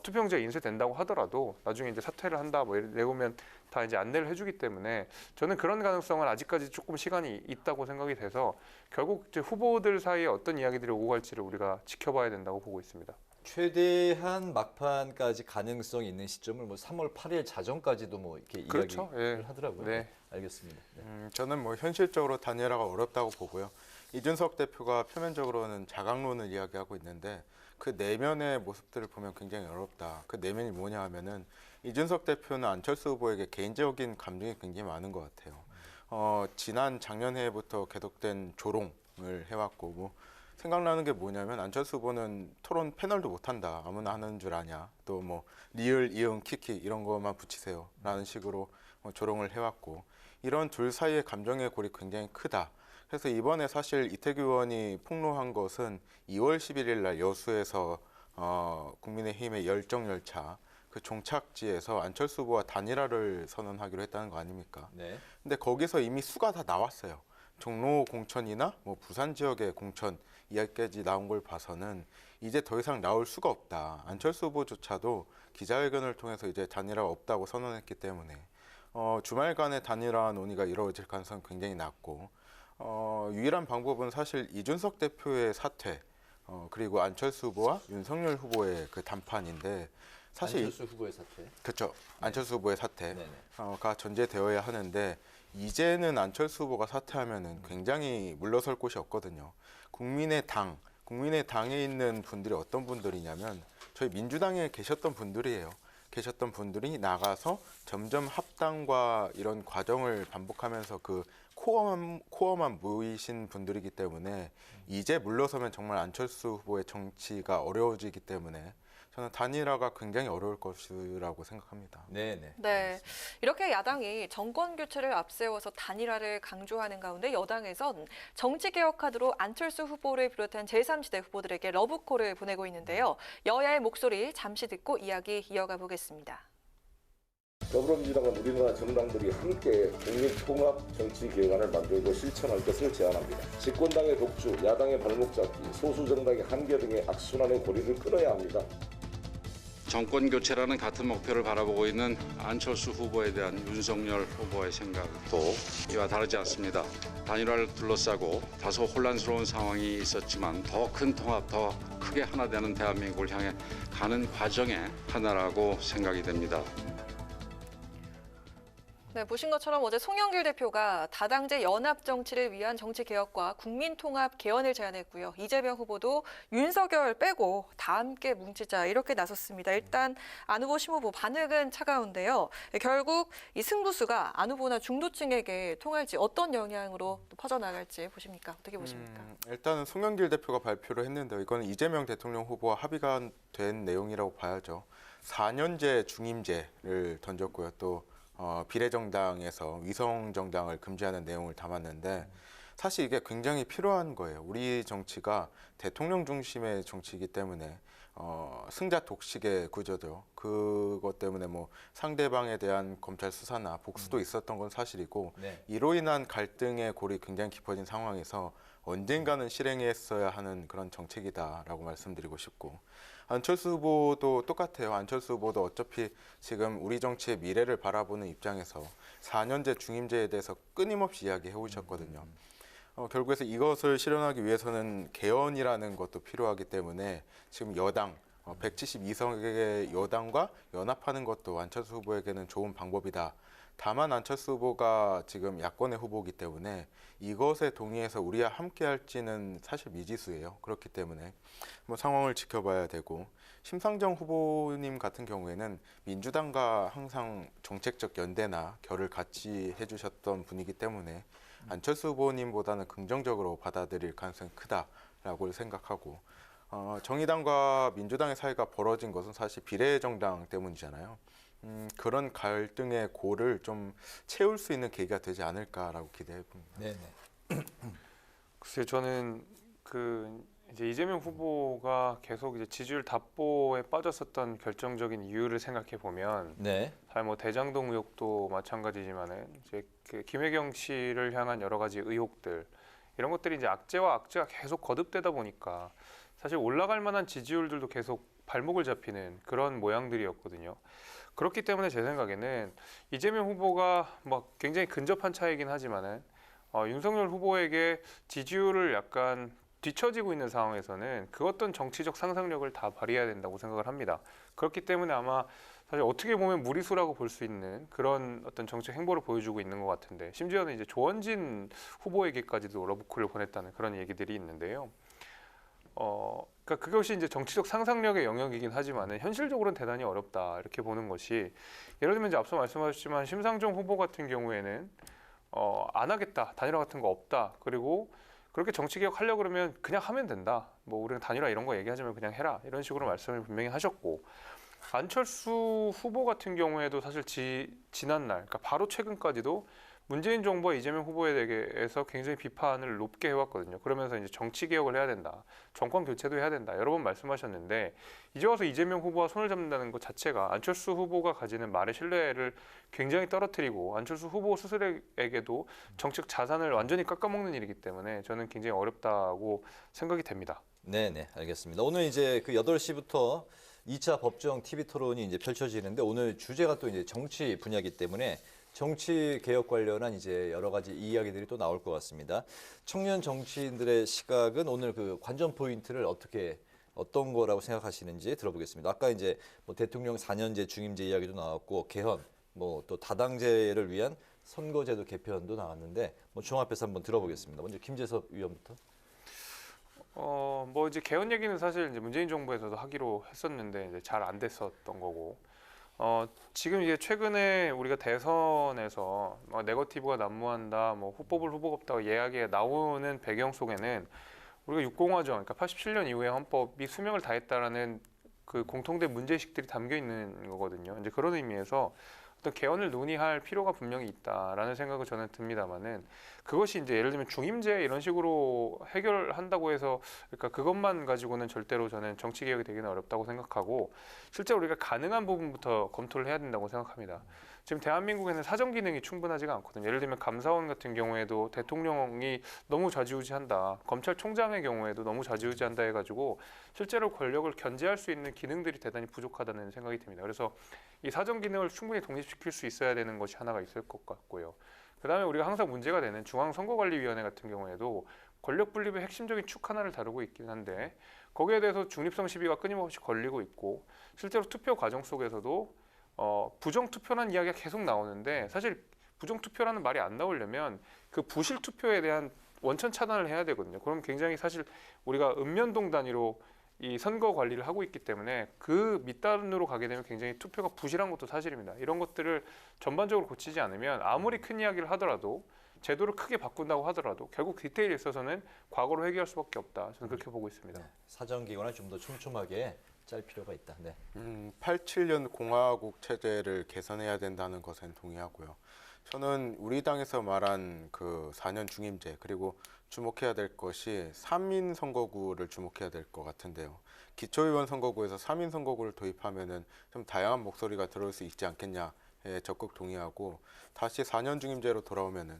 투표용지가 인쇄된다고 하더라도 나중에 이제 사퇴를 한다 뭐 내보면 다 이제 안내를 해주기 때문에 저는 그런 가능성은 아직까지 조금 시간이 있다고 생각이 돼서 결국 이제 후보들 사이에 어떤 이야기들이 오고 갈지를 우리가 지켜봐야 된다고 보고 있습니다. 최대한 막판까지 가능성이 있는 시점을 뭐 3월 8일 자정까지도 뭐 이렇게 이야기를 하더라고요. 네. 알겠습니다. 저는 뭐 현실적으로 단일화가 어렵다고 보고요. 이준석 대표가 표면적으로는 자강론을 이야기하고 있는데 그 내면의 모습들을 보면 굉장히 어렵다. 그 내면이 뭐냐 하면은 이준석 대표는 안철수 후보에게 개인적인 감정이 굉장히 많은 것 같아요. 지난 작년해부터 계속된 조롱을 해왔고 뭐 생각나는 게 뭐냐면 안철수 후보는 토론 패널도 못한다. 아무나 하는 줄 아냐. 또 뭐 리을, 이응, 키키 이런 것만 붙이세요. 라는 식으로 조롱을 해왔고 이런 둘 사이의 감정의 골이 굉장히 크다. 그래서 이번에 사실 이태규 의원이 폭로한 것은 2월 11일 날 여수에서 국민의힘의 열정열차 그 종착지에서 안철수 후보와 단일화를 선언하기로 했다는 거 아닙니까? 네. 근데 거기서 이미 수가 다 나왔어요. 종로 공천이나 뭐 부산 지역의 공천 이야기까지 나온 걸 봐서는 이제 더 이상 나올 수가 없다. 안철수 후보조차도 기자회견을 통해서 이제 단일화가 없다고 선언했기 때문에 주말간의 단일화 논의가 이루어질 가능성이 굉장히 낮고 유일한 방법은 사실 이준석 대표의 사퇴 그리고 안철수 후보와 윤석열 후보의 그 단판인데 사실 안철수 후보의 사퇴. 그렇죠. 안철수 후보의 사퇴가 전제되어야 하는데 이제는 안철수 후보가 사퇴하면은 굉장히 물러설 곳이 없거든요. 국민의당에 있는 분들이 어떤 분들이냐면 저희 민주당에 계셨던 분들이에요. 계셨던 분들이 나가서 점점 합당과 이런 과정을 반복하면서 그 코어만 모이신 분들이기 때문에 이제 물러서면 정말 안철수 후보의 정치가 어려워지기 때문에 저는 단일화가 굉장히 어려울 것이라고 생각합니다. 네, 이렇게 야당이 정권 교체를 앞세워서 단일화를 강조하는 가운데 여당에선 정치개혁 카드로 안철수 후보를 비롯한 제3지대 후보들에게 러브콜을 보내고 있는데요. 여야의 목소리 잠시 듣고 이야기 이어가 보겠습니다. 더불어민주당은 우리나라 정당들이 함께 국민통합 정치개혁안을 만들고 실천할 것을 제안합니다. 집권당의 독주, 야당의 발목 잡기, 소수 정당의 한계 등의 악순환의 고리를 끊어야 합니다. 정권 교체라는 같은 목표를 바라보고 있는 안철수 후보에 대한 윤석열 후보의 생각도 이와 다르지 않습니다. 단일화를 둘러싸고 다소 혼란스러운 상황이 있었지만 더 큰 통합, 더 크게 하나 되는 대한민국을 향해 가는 과정의 하나라고 생각이 됩니다. 네, 보신 것처럼 어제 송영길 대표가 다당제 연합 정치를 위한 정치 개혁과 국민 통합 개헌을 제안했고요. 이재명 후보도 윤석열 빼고 다 함께 뭉치자 이렇게 나섰습니다. 일단 안 후보, 심 후보 반응은 차가운데요. 결국 이 승부수가 안 후보나 중도층에게 통할지 어떤 영향으로 퍼져나갈지 보십니까? 어떻게 보십니까? 일단은 송영길 대표가 발표를 했는데 이거는 이재명 대통령 후보와 합의가 된 내용이라고 봐야죠. 4년제 중임제를 던졌고요. 또 비례정당에서 위성정당을 금지하는 내용을 담았는데 사실 이게 굉장히 필요한 거예요. 우리 정치가 대통령 중심의 정치이기 때문에 승자 독식의 구조죠. 그것 때문에 뭐 상대방에 대한 검찰 수사나 복수도 있었던 건 사실이고 이로 인한 갈등의 골이 굉장히 깊어진 상황에서 언젠가는 실행했어야 하는 그런 정책이다라고 말씀드리고 싶고 안철수 후보도 똑같아요. 안철수 후보도 어차피 지금 우리 정치의 미래를 바라보는 입장에서 4년제 중임제에 대해서 끊임없이 이야기해 오셨거든요. 결국에서 이것을 실현하기 위해서는 개헌이라는 것도 필요하기 때문에 지금 여당 172석의 여당과 연합하는 것도 안철수 후보에게는 좋은 방법이다. 다만 안철수 후보가 지금 야권의 후보이기 때문에 이것에 동의해서 우리와 함께 할지는 사실 미지수예요. 그렇기 때문에 뭐 상황을 지켜봐야 되고 심상정 후보님 같은 경우에는 민주당과 항상 정책적 연대나 결을 같이 해주셨던 분이기 때문에 안철수 후보님보다는 긍정적으로 받아들일 가능성이 크다라고 생각하고 정의당과 민주당의 사이가 벌어진 것은 사실 비례정당 때문이잖아요. 그런 갈등의 골을 좀 채울 수 있는 계기가 되지 않을까라고 기대해 봅니다. 글쎄요, 저는 이제 이재명 후보가 계속 이제 지지율 답보에 빠졌었던 결정적인 이유를 생각해 보면, 사실 뭐 대장동 의혹도 마찬가지지만은 이제 그 김혜경 씨를 향한 여러 가지 의혹들 이런 것들이 이제 악재와 악재가 계속 거듭되다 보니까 사실 올라갈 만한 지지율들도 계속 발목을 잡히는 그런 모양들이었거든요. 그렇기 때문에 제 생각에는 이재명 후보가 뭐 굉장히 근접한 차이긴 하지만은 윤석열 후보에게 지지율을 약간 뒤처지고 있는 상황에서는 그 어떤 정치적 상상력을 다 발휘해야 된다고 생각을 합니다. 그렇기 때문에 아마 사실 어떻게 보면 무리수라고 볼 수 있는 그런 어떤 정책 행보를 보여주고 있는 것 같은데, 심지어는 이제 조원진 후보에게까지도 러브콜을 보냈다는 그런 얘기들이 있는데요. 그러니까 그것이 이제 정치적 상상력의 영역이긴 하지만은 현실적으로는 대단히 어렵다 이렇게 보는 것이, 예를 들면 이제 앞서 말씀하셨지만 심상정 후보 같은 경우에는 안 하겠다, 단일화 같은 거 없다, 그리고 그렇게 정치 개혁하려고 그러면 그냥 하면 된다, 뭐 우리는 단일화 이런 거 얘기하자면 그냥 해라, 이런 식으로 말씀을 분명히 하셨고, 안철수 후보 같은 경우에도 사실 지난날, 그러니까 바로 최근까지도 문재인 정부와 이재명 후보에 대해서 굉장히 비판을 높게 해왔거든요. 그러면서 이제 정치 개혁을 해야 된다, 정권 교체도 해야 된다, 여러 번 말씀하셨는데, 이제 와서 이재명 후보와 손을 잡는다는 것 자체가 안철수 후보가 가지는 말의 신뢰를 굉장히 떨어뜨리고 안철수 후보 스스로에게도 정책 자산을 완전히 깎아먹는 일이기 때문에 저는 굉장히 어렵다고 생각이 됩니다. 네, 알겠습니다. 오늘 이제 그 8시부터 2차 법정 TV 토론이 이제 펼쳐지는데, 오늘 주제가 또 이제 정치 분야이기 때문에 정치 개혁 관련한 이제 여러 가지 이야기들이 또 나올 것 같습니다. 청년 정치인들의 시각은 오늘 그 관전 포인트를 어떤 거라고 생각하시는지 들어보겠습니다. 아까 이제 뭐 대통령 4년제 중임제 이야기도 나왔고, 개헌, 뭐 또 다당제를 위한 선거제도 개편도 나왔는데, 뭐 종합해서 한번 들어보겠습니다. 먼저 김재섭 위원부터. 뭐 이제 개헌 얘기는 사실 이제 문재인 정부에서도 하기로 했었는데 이제 잘 안 됐었던 거고, 지금 이제 최근에 우리가 대선에서 네거티브가 난무한다, 뭐 후보가 없다고 이야기가 나오는 배경 속에는 우리가 육공화정, 그러니까 87년 이후에 헌법이 수명을 다했다라는 그 공통된 문제의식들이 담겨 있는 거거든요. 이제 그런 의미에서 어떤 개헌을 논의할 필요가 분명히 있다라는 생각을 저는 듭니다만은, 그것이 이제 예를 들면 중임제 이런 식으로 해결한다고 해서, 그러니까 그것만 가지고는 절대로 저는 정치 개혁이 되기는 어렵다고 생각하고, 실제로 우리가 가능한 부분부터 검토를 해야 된다고 생각합니다. 지금 대한민국에는 사정 기능이 충분하지가 않거든요. 예를 들면 감사원 같은 경우에도 대통령이 너무 좌지우지한다, 검찰총장의 경우에도 너무 좌지우지한다 해가지고 실제로 권력을 견제할 수 있는 기능들이 대단히 부족하다는 생각이 듭니다. 그래서 이 사정 기능을 충분히 독립시킬 수 있어야 되는 것이 하나가 있을 것 같고요. 그다음에 우리가 항상 문제가 되는 중앙선거관리위원회 같은 경우에도 권력 분립의 핵심적인 축 하나를 다루고 있긴 한데, 거기에 대해서 중립성 시비가 끊임없이 걸리고 있고, 실제로 투표 과정 속에서도 부정투표라는 이야기가 계속 나오는데, 사실 부정투표라는 말이 안 나오려면 그 부실 투표에 대한 원천 차단을 해야 되거든요. 그럼 굉장히 사실 우리가 읍면동 단위로 이 선거 관리를 하고 있기 때문에 그 밑단으로 가게 되면 굉장히 투표가 부실한 것도 사실입니다. 이런 것들을 전반적으로 고치지 않으면 아무리 큰 이야기를 하더라도, 제도를 크게 바꾼다고 하더라도 결국 디테일에 있어서는 과거로 회귀할 수밖에 없다. 저는 그렇게 보고 있습니다. 사정기관을 좀 더 촘촘하게 짤 필요가 있다. 네. 87년 공화국 체제를 개선해야 된다는 것엔 동의하고요. 저는 우리 당에서 말한 그 4년 중임제, 그리고 주목해야 될 것이 3인 선거구를 주목해야 될 것 같은데요. 기초의원 선거구에서 3인 선거구를 도입하면은 좀 다양한 목소리가 들어올 수 있지 않겠냐에 적극 동의하고, 다시 4년 중임제로 돌아오면은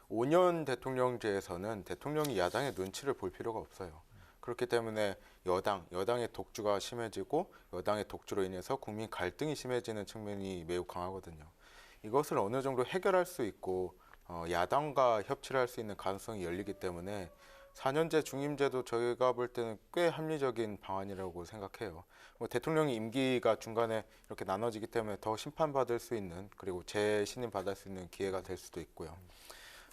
5년 대통령제에서는 대통령이 야당의 눈치를 볼 필요가 없어요. 그렇기 때문에 여당의 독주가 심해지고, 여당의 독주로 인해서 국민 갈등이 심해지는 측면이 매우 강하거든요. 이것을 어느 정도 해결할 수 있고 야당과 협치를 할 수 있는 가능성이 열리기 때문에 4년제 중임제도 저희가 볼 때는 꽤 합리적인 방안이라고 생각해요. 뭐 대통령이 임기가 중간에 이렇게 나눠지기 때문에 더 심판받을 수 있는, 그리고 재신임 받을 수 있는 기회가 될 수도 있고요.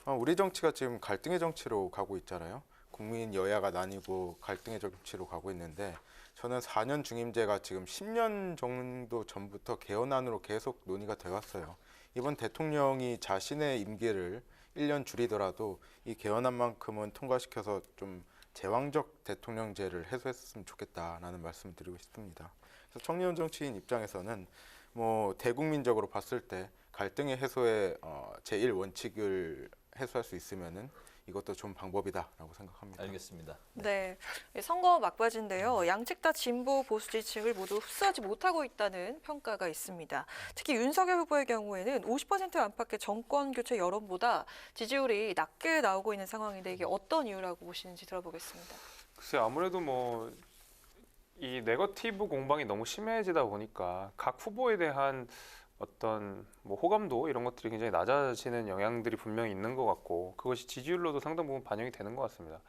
우리 정치가 지금 갈등의 정치로 가고 있잖아요. 국민 여야가 나뉘고 갈등의 정치로 가고 있는데, 저는 4년 중임제가 지금 10년 정도 전부터 개헌안으로 계속 논의가 되어 왔어요. 이번 대통령이 자신의 임기를 1년 줄이더라도 이 개헌안만큼은 통과시켜서 좀 제왕적 대통령제를 해소했으면 좋겠다라는 말씀을 드리고 싶습니다. 그래서 청년 정치인 입장에서는 뭐 대국민적으로 봤을 때 갈등의 해소의 제1원칙을 해소할 수 있으면은 이것도 좋은 방법이다라고 생각합니다. 알겠습니다. 네, 선거 막바지인데요. 양측 다 진보 보수 지지층을 모두 흡수하지 못하고 있다는 평가가 있습니다. 특히 윤석열 후보의 경우에는 50% 안팎의 정권 교체 여론보다 지지율이 낮게 나오고 있는 상황인데, 이게 어떤 이유라고 보시는지 들어보겠습니다. 글쎄, 아무래도 뭐 이 네거티브 공방이 너무 심해지다 보니까 각 후보에 대한 어떤 뭐 호감도 이런 것들이 굉장히 낮아지는 영향들이 분명히 있는 것 같고, 그것이 지지율로도 상당 부분 반영이 되는 것 같습니다.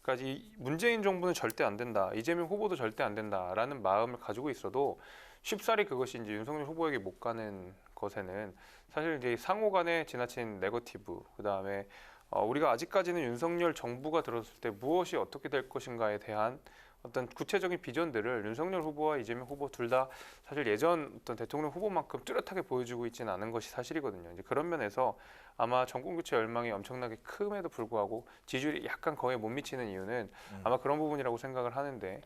그러니까 이 문재인 정부는 절대 안 된다, 이재명 후보도 절대 안 된다라는 마음을 가지고 있어도 쉽사리 그것이 이제 윤석열 후보에게 못 가는 것에는 사실 이제 상호간의 지나친 네거티브, 그다음에 우리가 아직까지는 윤석열 정부가 들어섰을 때 무엇이 어떻게 될 것인가에 대한 어떤 구체적인 비전들을 윤석열 후보와 이재명 후보 둘 다 사실 예전 어떤 대통령 후보만큼 뚜렷하게 보여주고 있지는 않은 것이 사실이거든요. 이제 그런 면에서 아마 정권 교체 열망이 엄청나게 큼에도 불구하고 지지율이 약간 거의 못 미치는 이유는 아마 그런 부분이라고 생각을 하는데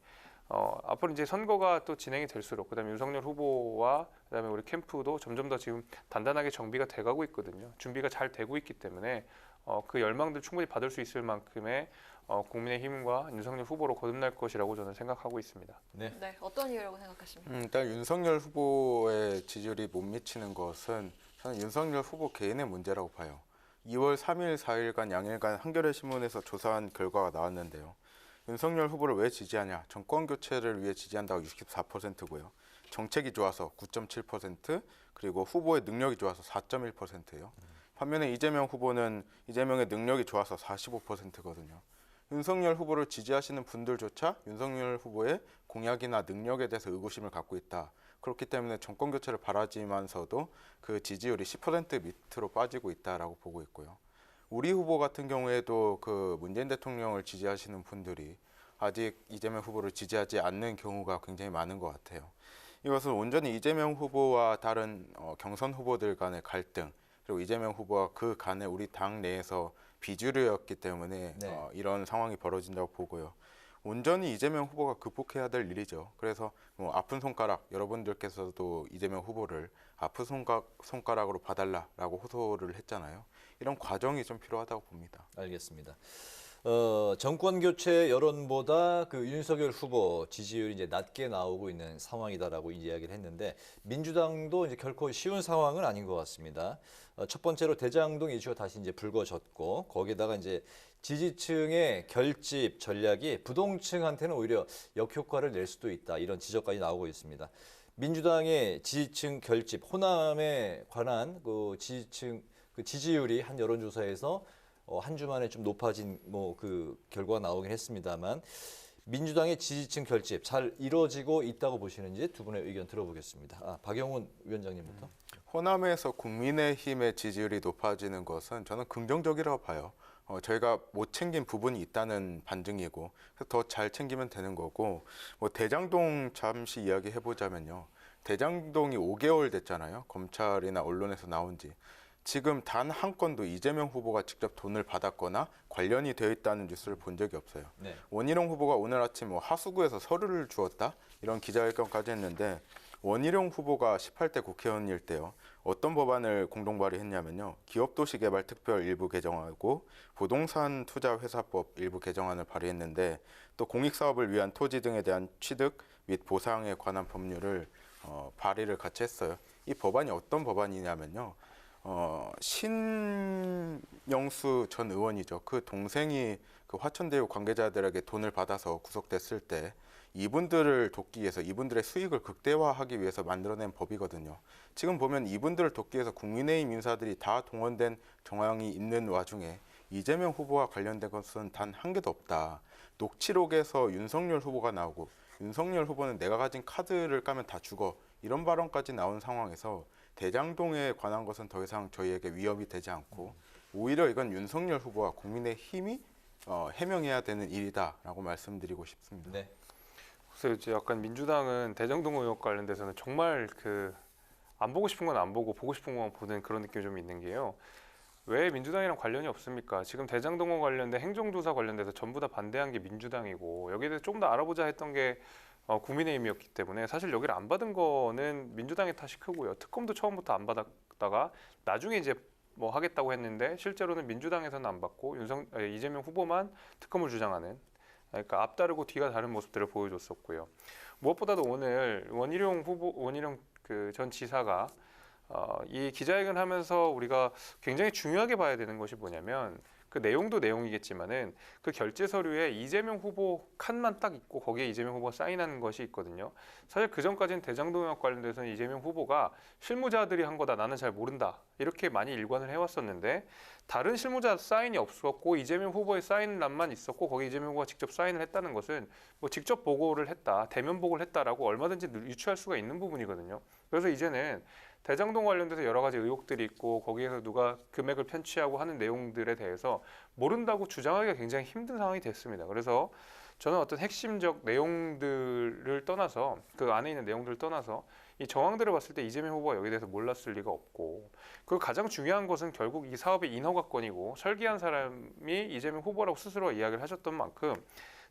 앞으로 이제 선거가 또 진행이 될수록 그다음에 윤석열 후보와 그다음에 우리 캠프도 점점 더 지금 단단하게 정비가 돼가고 있거든요. 준비가 잘 되고 있기 때문에 그 열망들 충분히 받을 수 있을 만큼의 국민의힘과 윤석열 후보로 거듭날 것이라고 저는 생각하고 있습니다. 네, 어떤 이유라고 생각하십니까? 일단 윤석열 후보의 지지율이 못 미치는 것은 저는 윤석열 후보 개인의 문제라고 봐요. 2월 3일, 4일간 양일간 한겨레 신문에서 조사한 결과가 나왔는데요. 윤석열 후보를 왜 지지하냐? 정권 교체를 위해 지지한다고 64%고요. 정책이 좋아서 9.7%, 그리고 후보의 능력이 좋아서 4.1%예요. 반면에 이재명 후보는 이재명의 능력이 좋아서 45%거든요. 윤석열 후보를 지지하시는 분들조차 윤석열 후보의 공약이나 능력에 대해서 의구심을 갖고 있다. 그렇기 때문에 정권 교체를 바라지만서도 그 지지율이 10% 밑으로 빠지고 있다라고 보고 있고요. 우리 후보 같은 경우에도 그 문재인 대통령을 지지하시는 분들이 아직 이재명 후보를 지지하지 않는 경우가 굉장히 많은 것 같아요. 이것은 온전히 이재명 후보와 다른 경선 후보들 간의 갈등, 그리고 이재명 후보와 그 간의 우리 당 내에서 비주류였기 때문에 이런 상황이 벌어진다고 보고요. 온전히 이재명 후보가 극복해야 될 일이죠. 그래서 아픈 손가락, 여러분들께서도 이재명 후보를 아픈 손가락으로 봐달라라고 호소를 했잖아요. 이런 과정이 좀 필요하다고 봅니다. 알겠습니다. 정권 교체 여론보다 그 윤석열 후보 지지율이 이제 낮게 나오고 있는 상황이다라고 이야기를 했는데 민주당도 이제 결코 쉬운 상황은 아닌 것 같습니다. 첫 번째로 대장동 이슈가 다시 이제 불거졌고 거기다가 이제 지지층의 결집 전략이 부동층한테는 오히려 역효과를 낼 수도 있다 이런 지적까지 나오고 있습니다. 민주당의 지지층 결집, 호남에 관한 그 지지층 그 지지율이 한 여론조사에서 한 주 만에 좀 높아진 그 결과가 나오긴 했습니다만 민주당의 지지층 결집 잘 이루어지고 있다고 보시는지 두 분의 의견 들어보겠습니다. 박영훈 위원장님부터. 호남에서 국민의힘의 지지율이 높아지는 것은 저는 긍정적이라고 봐요. 저희가 못 챙긴 부분이 있다는 반증이고 더 잘 챙기면 되는 거고 대장동 잠시 이야기해보자면요. 대장동이 5개월 됐잖아요. 검찰이나 언론에서 나온 지. 지금 단 한 건도 이재명 후보가 직접 돈을 받았거나 관련이 되어 있다는 뉴스를 본 적이 없어요. 원희룡 후보가 오늘 아침 하수구에서 서류를 주었다? 이런 기자회견까지 했는데 원희룡 후보가 18대 국회의원일 때요. 어떤 법안을 공동 발의했냐면요. 기업도시개발특별 일부 개정하고 부동산 투자회사법 일부 개정안을 발의했는데 또 공익사업을 위한 토지 등에 대한 취득 및 보상에 관한 법률을 발의를 같이 했어요. 이 법안이 어떤 법안이냐면요. 신영수 전 의원이죠. 그 동생이 그 화천대유 관계자들에게 돈을 받아서 구속됐을 때 이분들을 돕기 위해서 이분들의 수익을 극대화하기 위해서 만들어낸 법이거든요. 지금 보면 이분들을 돕기 위해서 국민의힘 인사들이 다 동원된 정황이 있는 와중에 이재명 후보와 관련된 것은 단 한 개도 없다. 녹취록에서 윤석열 후보가 나오고 윤석열 후보는 내가 가진 카드를 까면 다 죽어. 이런 발언까지 나온 상황에서 대장동에 관한 것은 더 이상 저희에게 위협이 되지 않고 오히려 이건 윤석열 후보와 국민의힘이 해명해야 되는 일이다라고 말씀드리고 싶습니다. 그래서 이제 약간 민주당은 대장동 의혹 관련돼서는 정말 안 보고 싶은 건 안 보고 보고 싶은 것만 보는 그런 느낌이 좀 있는 게요. 왜 민주당이랑 관련이 없습니까? 지금 대장동과 관련된 행정조사 관련돼서 전부 다 반대한 게 민주당이고 여기에 대해서 조금 더 알아보자 했던 게 국민의힘이었기 때문에 사실 여기를 안 받은 거는 민주당의 탓이 크고요. 특검도 처음부터 안 받았다가 나중에 이제 하겠다고 했는데 실제로는 민주당에서는 안 받고 이재명 후보만 특검을 주장하는, 그러니까 앞다르고 뒤가 다른 모습들을 보여줬었고요. 무엇보다도 오늘 원희룡 전 지사가 이 기자회견을 하면서 우리가 굉장히 중요하게 봐야 되는 것이 뭐냐면 그 내용도 내용이겠지만은 그 결제 서류에 이재명 후보 칸만 딱 있고 거기에 이재명 후보가 사인한 것이 있거든요. 사실 그 전까지는 대장동 의혹 관련돼서는 이재명 후보가 실무자들이 한 거다, 나는 잘 모른다, 이렇게 많이 일관을 해왔었는데 다른 실무자 사인이 없었고 이재명 후보의 사인란만 있었고 거기 이재명 후보가 직접 사인을 했다는 것은 뭐 직접 보고를 했다, 대면 보고를 했다라고 얼마든지 유추할 수가 있는 부분이거든요. 그래서 이제는 대장동 관련돼서 여러 가지 의혹들이 있고 거기에서 누가 금액을 편취하고 하는 내용들에 대해서 모른다고 주장하기가 굉장히 힘든 상황이 됐습니다. 그래서 저는 어떤 핵심적 내용들을 떠나서 그 안에 있는 내용들을 떠나서 이 정황들을 봤을 때 이재명 후보가 여기에 대해서 몰랐을 리가 없고, 그리고 가장 중요한 것은 결국 이 사업의 인허가권이고 설계한 사람이 이재명 후보라고 스스로 이야기를 하셨던 만큼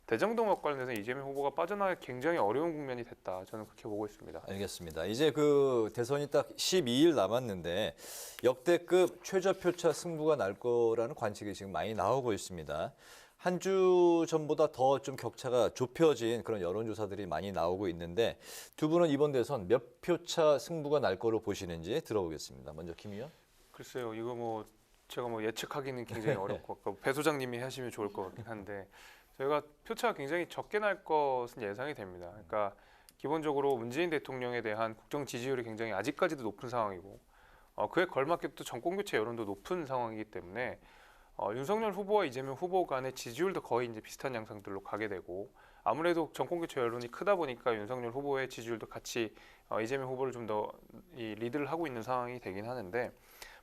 대장동 의혹 관련해서 이재명 후보가 빠져나가기 굉장히 어려운 국면이 됐다. 저는 그렇게 보고 있습니다. 알겠습니다. 이제 그 대선이 딱 12일 남았는데 역대급 최저표차 승부가 날 거라는 관측이 지금 많이 나오고 있습니다. 한 주 전보다 더 좀 격차가 좁혀진 그런 여론조사들이 많이 나오고 있는데 두 분은 이번 대선 몇 표차 승부가 날 거로 보시는지 들어보겠습니다. 먼저 김 의원. 글쎄요, 이거 뭐 제가 뭐 예측하기는 굉장히 어렵고 배 소장님이 하시면 좋을 것 같긴 한데 저희가 표차가 굉장히 적게 날 것은 예상이 됩니다. 그러니까 기본적으로 문재인 대통령에 대한 국정 지지율이 굉장히 아직까지도 높은 상황이고 그에 걸맞게 또 정권교체 여론도 높은 상황이기 때문에 윤석열 후보와 이재명 후보 간의 지지율도 거의 이제 비슷한 양상들로 가게 되고 아무래도 정권교체 여론이 크다 보니까 윤석열 후보의 지지율도 같이 이재명 후보를 좀 더 리드를 하고 있는 상황이 되긴 하는데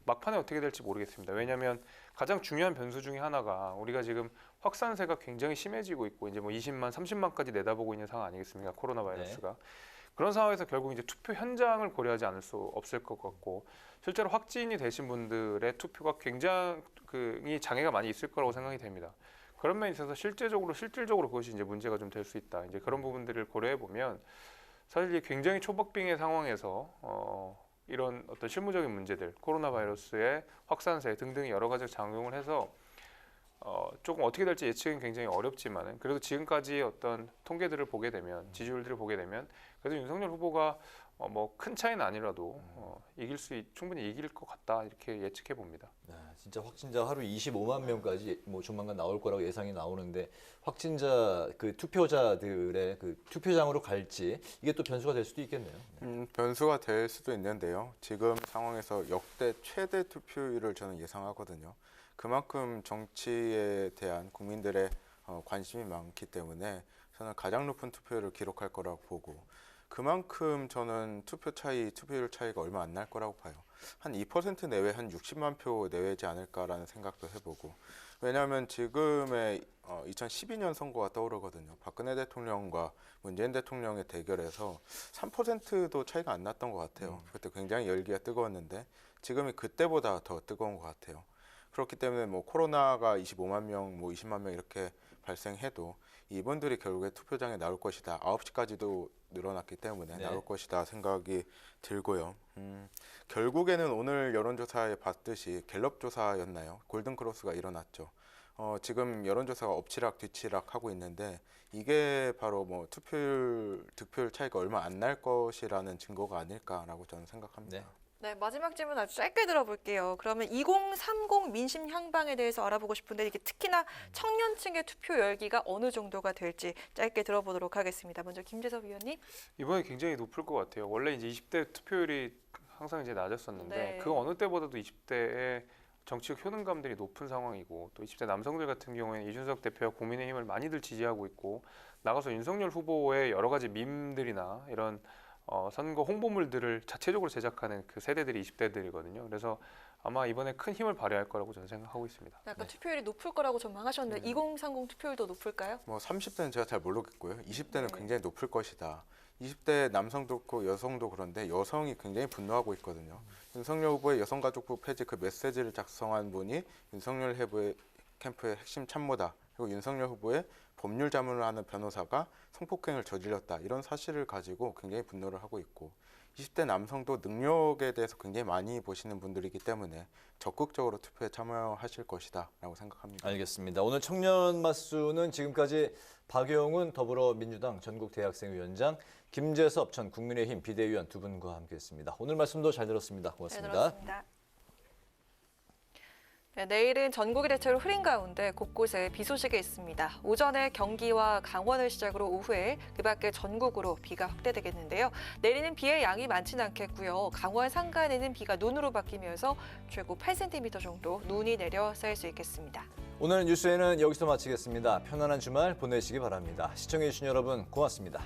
막판에 어떻게 될지 모르겠습니다. 왜냐하면 가장 중요한 변수 중에 하나가 우리가 지금 확산세가 굉장히 심해지고 있고 이제 뭐 20만, 30만까지 내다보고 있는 상황 아니겠습니까? 코로나 바이러스가. 네. 그런 상황에서 결국 이제 투표 현장을 고려하지 않을 수 없을 것 같고 실제로 확진이 되신 분들의 투표가 굉장히 장애가 많이 있을 거라고 생각이 됩니다. 그런 면에 있어서 실질적으로 그것이 이제 문제가 좀 될 수 있다. 이제 그런 부분들을 고려해 보면 사실 굉장히 초박빙의 상황에서 이런 어떤 실무적인 문제들, 코로나 바이러스의 확산세 등등 여러 가지 작용을 해서 조금 어떻게 될지 예측은 굉장히 어렵지만은 그래도 지금까지 어떤 통계들을 보게 되면 지지율들을 보게 되면 그래도 윤석열 후보가 뭐 큰 차이는 아니라도 충분히 이길 것 같다 이렇게 예측해 봅니다. 네, 진짜 확진자 하루 25만 명까지 뭐 조만간 나올 거라고 예상이 나오는데 확진자 그 투표자들의 그 투표장으로 갈지 이게 또 변수가 될 수도 있겠네요. 변수가 될 수도 있는데요. 지금 상황에서 역대 최대 투표율을 저는 예상하거든요. 그만큼 정치에 대한 국민들의 관심이 많기 때문에 저는 가장 높은 투표율을 기록할 거라고 보고 그만큼 저는 투표율 차이가 얼마 안 날 거라고 봐요. 한 2% 내외, 한 60만 표 내외지 않을까라는 생각도 해보고 왜냐하면 지금의 2012년 선거가 떠오르거든요. 박근혜 대통령과 문재인 대통령의 대결에서 3%도 차이가 안 났던 것 같아요. 그때 굉장히 열기가 뜨거웠는데 지금이 그때보다 더 뜨거운 것 같아요. 그렇기 때문에 뭐 코로나가 25만 명, 뭐 20만 명 이렇게 발생해도 이분들이 결국에 투표장에 나올 것이다. 9시까지도 늘어났기 때문에 나올 것이다 생각이 들고요. 결국에는 오늘 여론조사에 봤듯이 갤럽 조사였나요? 골든크로스가 일어났죠. 지금 여론조사가 엎치락 뒤치락 하고 있는데 이게 바로 뭐 득표율 차이가 얼마 안 날 것이라는 증거가 아닐까라고 저는 생각합니다. 네, 마지막 질문 아주 짧게 들어볼게요. 그러면 2030 민심 향방에 대해서 알아보고 싶은데 이게 특히나 청년층의 투표 열기가 어느 정도가 될지 짧게 들어보도록 하겠습니다. 먼저 김재섭 위원님. 이번에 굉장히 높을 것 같아요. 원래 이제 20대 투표율이 항상 이제 낮았었는데 네. 그 어느 때보다도 20대의 정치적 효능감들이 높은 상황이고 또 20대 남성들 같은 경우에는 이준석 대표와 국민의힘을 많이들 지지하고 있고 나가서 윤석열 후보의 여러 가지 밈들이나 이런 선거 홍보물들을 자체적으로 제작하는 그 세대들이 20대들이거든요. 그래서 아마 이번에 큰 힘을 발휘할 거라고 저는 생각하고 있습니다. 약간 투표율이 높을 거라고 전망하셨는데 2030 투표율도 높을까요? 뭐 30대는 제가 잘 모르겠고요. 20대는 굉장히 높을 것이다. 20대 남성도 그렇고 여성도 그런데 여성이 굉장히 분노하고 있거든요. 윤석열 후보의 여성가족부 폐지 그 메시지를 작성한 분이 윤석열 후보의 캠프의 핵심 참모다. 그리고 윤석열 후보의 법률 자문을 하는 변호사가 성폭행을 저질렀다. 이런 사실을 가지고 굉장히 분노를 하고 있고 20대 남성도 능력에 대해서 굉장히 많이 보시는 분들이기 때문에 적극적으로 투표에 참여하실 것이다 라고 생각합니다. 알겠습니다. 오늘 청년 맞수는 지금까지 박영훈 더불어민주당 전국대학생위원장, 김재섭 전 국민의힘 비대위원 두 분과 함께했습니다. 오늘 말씀도 잘 들었습니다. 고맙습니다. 잘 들었습니다. 네, 내일은 전국이 대체로 흐린 가운데 곳곳에 비 소식이 있습니다. 오전에 경기와 강원을 시작으로 오후에 그 밖에 전국으로 비가 확대되겠는데요. 내리는 비의 양이 많지는 않겠고요. 강원 산간에는 비가 눈으로 바뀌면서 최고 8cm 정도 눈이 내려 쌓일 수 있겠습니다. 오늘 뉴스에는 여기서 마치겠습니다. 편안한 주말 보내시기 바랍니다. 시청해주신 여러분 고맙습니다.